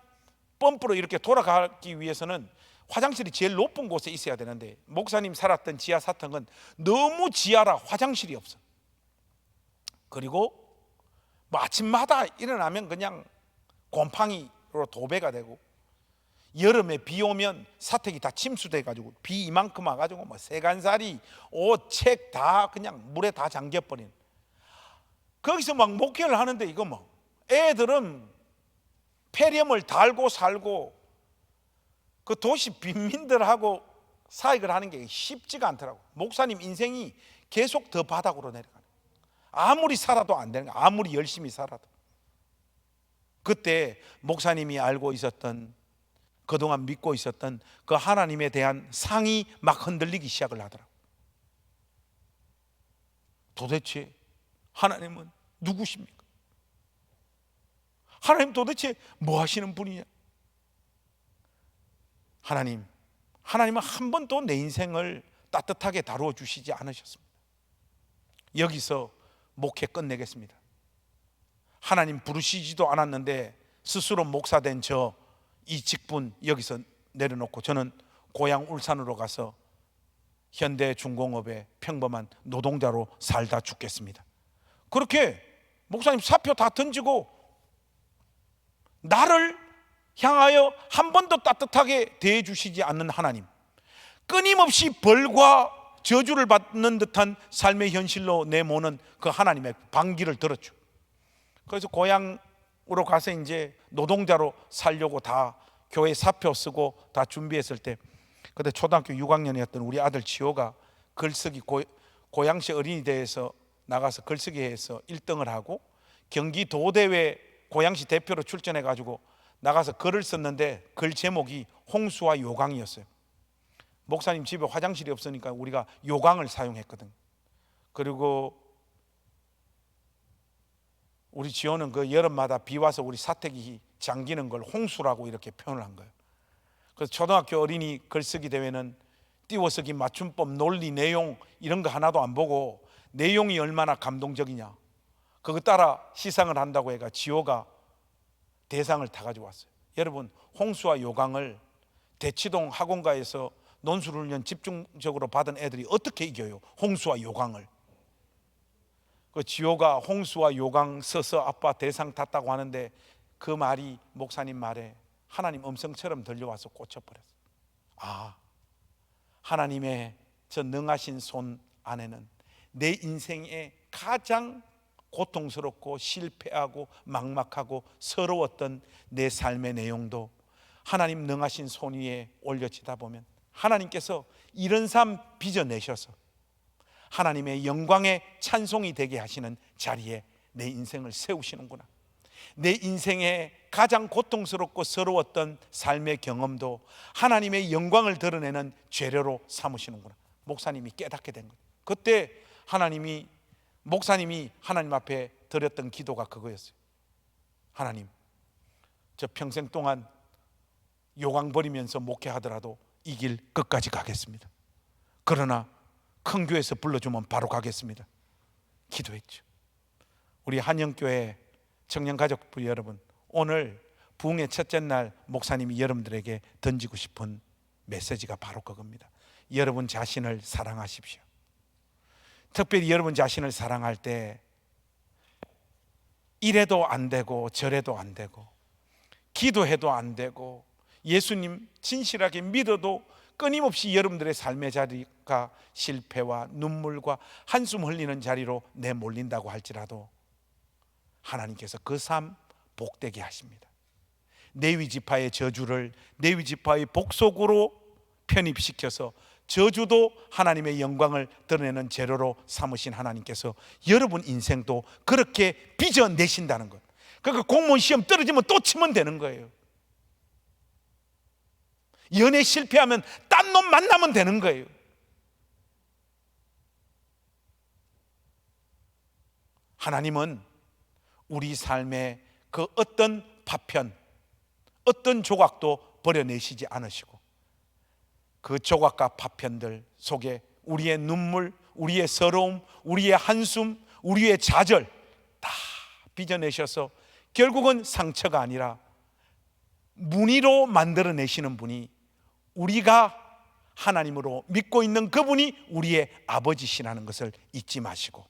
펌프로 이렇게 돌아가기 위해서는 화장실이 제일 높은 곳에 있어야 되는데 목사님 살았던 지하 사택은 너무 지하라 화장실이 없어. 그리고 뭐 아침마다 일어나면 그냥 곰팡이로 도배가 되고, 여름에 비 오면 사택이 다 침수돼 가지고 비 이만큼 와가지고 뭐 세간살이 옷, 책 다 그냥 물에 다 잠겨버린. 거기서 막 목회를 하는데 이거 뭐 애들은 폐렴을 달고 살고 그 도시 빈민들하고 사역을 하는 게 쉽지가 않더라고. 목사님 인생이 계속 더 바닥으로 내려가는 거예요. 아무리 살아도 안 되는 거예요. 아무리 열심히 살아도. 그때 목사님이 알고 있었던, 그동안 믿고 있었던 그 하나님에 대한 상이 막 흔들리기 시작을 하더라고. 도대체 하나님은 누구십니까? 하나님 도대체 뭐 하시는 분이냐? 하나님은 한 번도 내 인생을 따뜻하게 다루어 주시지 않으셨습니다. 여기서 목회 끝내겠습니다. 하나님 부르시지도 않았는데 스스로 목사된 이 직분 여기서 내려놓고 저는 고향 울산으로 가서 현대중공업의 평범한 노동자로 살다 죽겠습니다. 그렇게 목사님 사표 다 던지고 나를 향하여 한 번도 따뜻하게 대해주시지 않는 하나님, 끊임없이 벌과 저주를 받는 듯한 삶의 현실로 내모는 그 하나님의 반기를 들었죠. 그래서 고향으로 가서 이제 노동자로 살려고 다 교회 사표 쓰고 다 준비했을 때, 그때 초등학교 6학년이었던 우리 아들 지호가 글쓰기 고양시 어린이대회에서 나가서 글쓰기에서 1등을 하고 경기도대회 고양시 대표로 출전해 가지고 나가서 글을 썼는데 글 제목이 홍수와 요강이었어요. 목사님 집에 화장실이 없으니까 우리가 요강을 사용했거든. 그리고 우리 지호는 그 여름마다 비 와서 우리 사택이 잠기는 걸 홍수라고 이렇게 표현을 한 거예요. 그래서 초등학교 어린이 글쓰기 대회는 띄워쓰기, 맞춤법, 논리, 내용 이런 거 하나도 안 보고 내용이 얼마나 감동적이냐 그거 따라 시상을 한다고 해가 지호가 대상을 타가지고 왔어요. 여러분, 홍수와 요강을 대치동 학원가에서 논술훈련 집중적으로 받은 애들이 어떻게 이겨요? 홍수와 요강을. 그 지호가 홍수와 요강 써서 아빠 대상 탔다고 하는데 그 말이 목사님 말에 하나님 음성처럼 들려와서 꽂혀버렸어요. 하나님의 저 능하신 손 안에는 내 인생의 가장 고통스럽고 실패하고 막막하고 서러웠던 내 삶의 내용도 하나님 능하신 손 위에 올려지다 보면 하나님께서 이런 삶 빚어내셔서 하나님의 영광의 찬송이 되게 하시는 자리에 내 인생을 세우시는구나. 내 인생의 가장 고통스럽고 서러웠던 삶의 경험도 하나님의 영광을 드러내는 재료로 삼으시는구나. 목사님이 깨닫게 된 거예요. 그때 목사님이 하나님 앞에 드렸던 기도가 그거였어요. 하나님, 저 평생 동안 요강 버리면서 목회하더라도 이 길 끝까지 가겠습니다. 그러나 큰 교회에서 불러주면 바로 가겠습니다. 기도했죠. 우리 한영교회 청년가족부 여러분, 오늘 부흥의 첫째 날 목사님이 여러분들에게 던지고 싶은 메시지가 바로 그겁니다. 여러분 자신을 사랑하십시오. 특별히 여러분 자신을 사랑할 때 이래도 안 되고 저래도 안 되고 기도해도 안 되고 예수님 진실하게 믿어도 끊임없이 여러분들의 삶의 자리가 실패와 눈물과 한숨 흘리는 자리로 내몰린다고 할지라도 하나님께서 그 삶 복되게 하십니다. 레위 지파의 저주를 레위 지파의 복속으로 편입시켜서 저주도 하나님의 영광을 드러내는 재료로 삼으신 하나님께서 여러분 인생도 그렇게 빚어내신다는 것. 그러니까 공무원 시험 떨어지면 또 치면 되는 거예요. 연애 실패하면 딴 놈 만나면 되는 거예요. 하나님은 우리 삶의 그 어떤 파편, 어떤 조각도 버려내시지 않으시고 그 조각과 파편들 속에 우리의 눈물, 우리의 서러움, 우리의 한숨, 우리의 좌절 다 빚어내셔서 결국은 상처가 아니라 무늬로 만들어내시는 분이 우리가 하나님으로 믿고 있는 그분이 우리의 아버지시라는 것을 잊지 마시고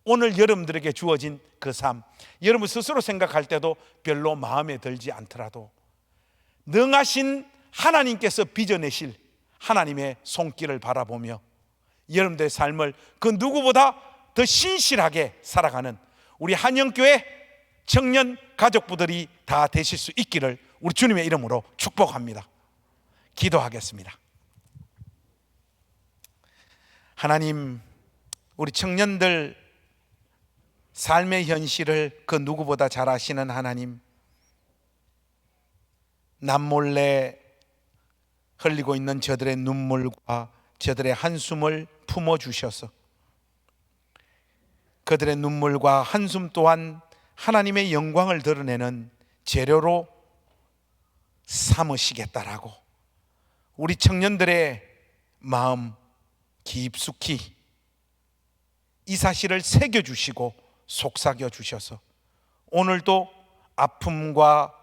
오늘 여러분들에게 주어진 그 삶, 여러분 스스로 생각할 때도 별로 마음에 들지 않더라도 능하신 하나님께서 빚어내실 하나님의 손길을 바라보며 여러분들의 삶을 그 누구보다 더 신실하게 살아가는 우리 한영교회 청년 가족부들이 다 되실 수 있기를 우리 주님의 이름으로 축복합니다. 기도하겠습니다. 하나님, 우리 청년들 삶의 현실을 그 누구보다 잘 아시는 하나님, 남몰래 흘리고 있는 저들의 눈물과 저들의 한숨을 품어주셔서 그들의 눈물과 한숨 또한 하나님의 영광을 드러내는 재료로 삼으시겠다라고 우리 청년들의 마음 깊숙이 이 사실을 새겨주시고 속삭여주셔서 오늘도 아픔과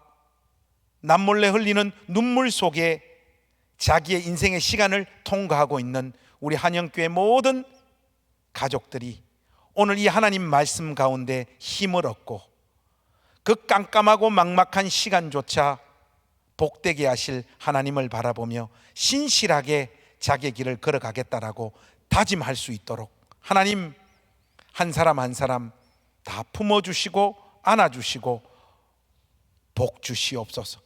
남몰래 흘리는 눈물 속에 자기의 인생의 시간을 통과하고 있는 우리 한영교회 모든 가족들이 오늘 이 하나님 말씀 가운데 힘을 얻고 그 깜깜하고 막막한 시간조차 복되게 하실 하나님을 바라보며 신실하게 자기의 길을 걸어가겠다라고 다짐할 수 있도록 하나님 한 사람 한 사람 다 품어주시고 안아주시고 복 주시옵소서.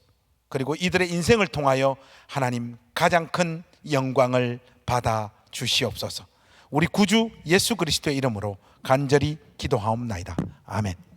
그리고 이들의 인생을 통하여 하나님 가장 큰 영광을 받아 주시옵소서. 우리 구주 예수 그리스도의 이름으로 간절히 기도하옵나이다. 아멘.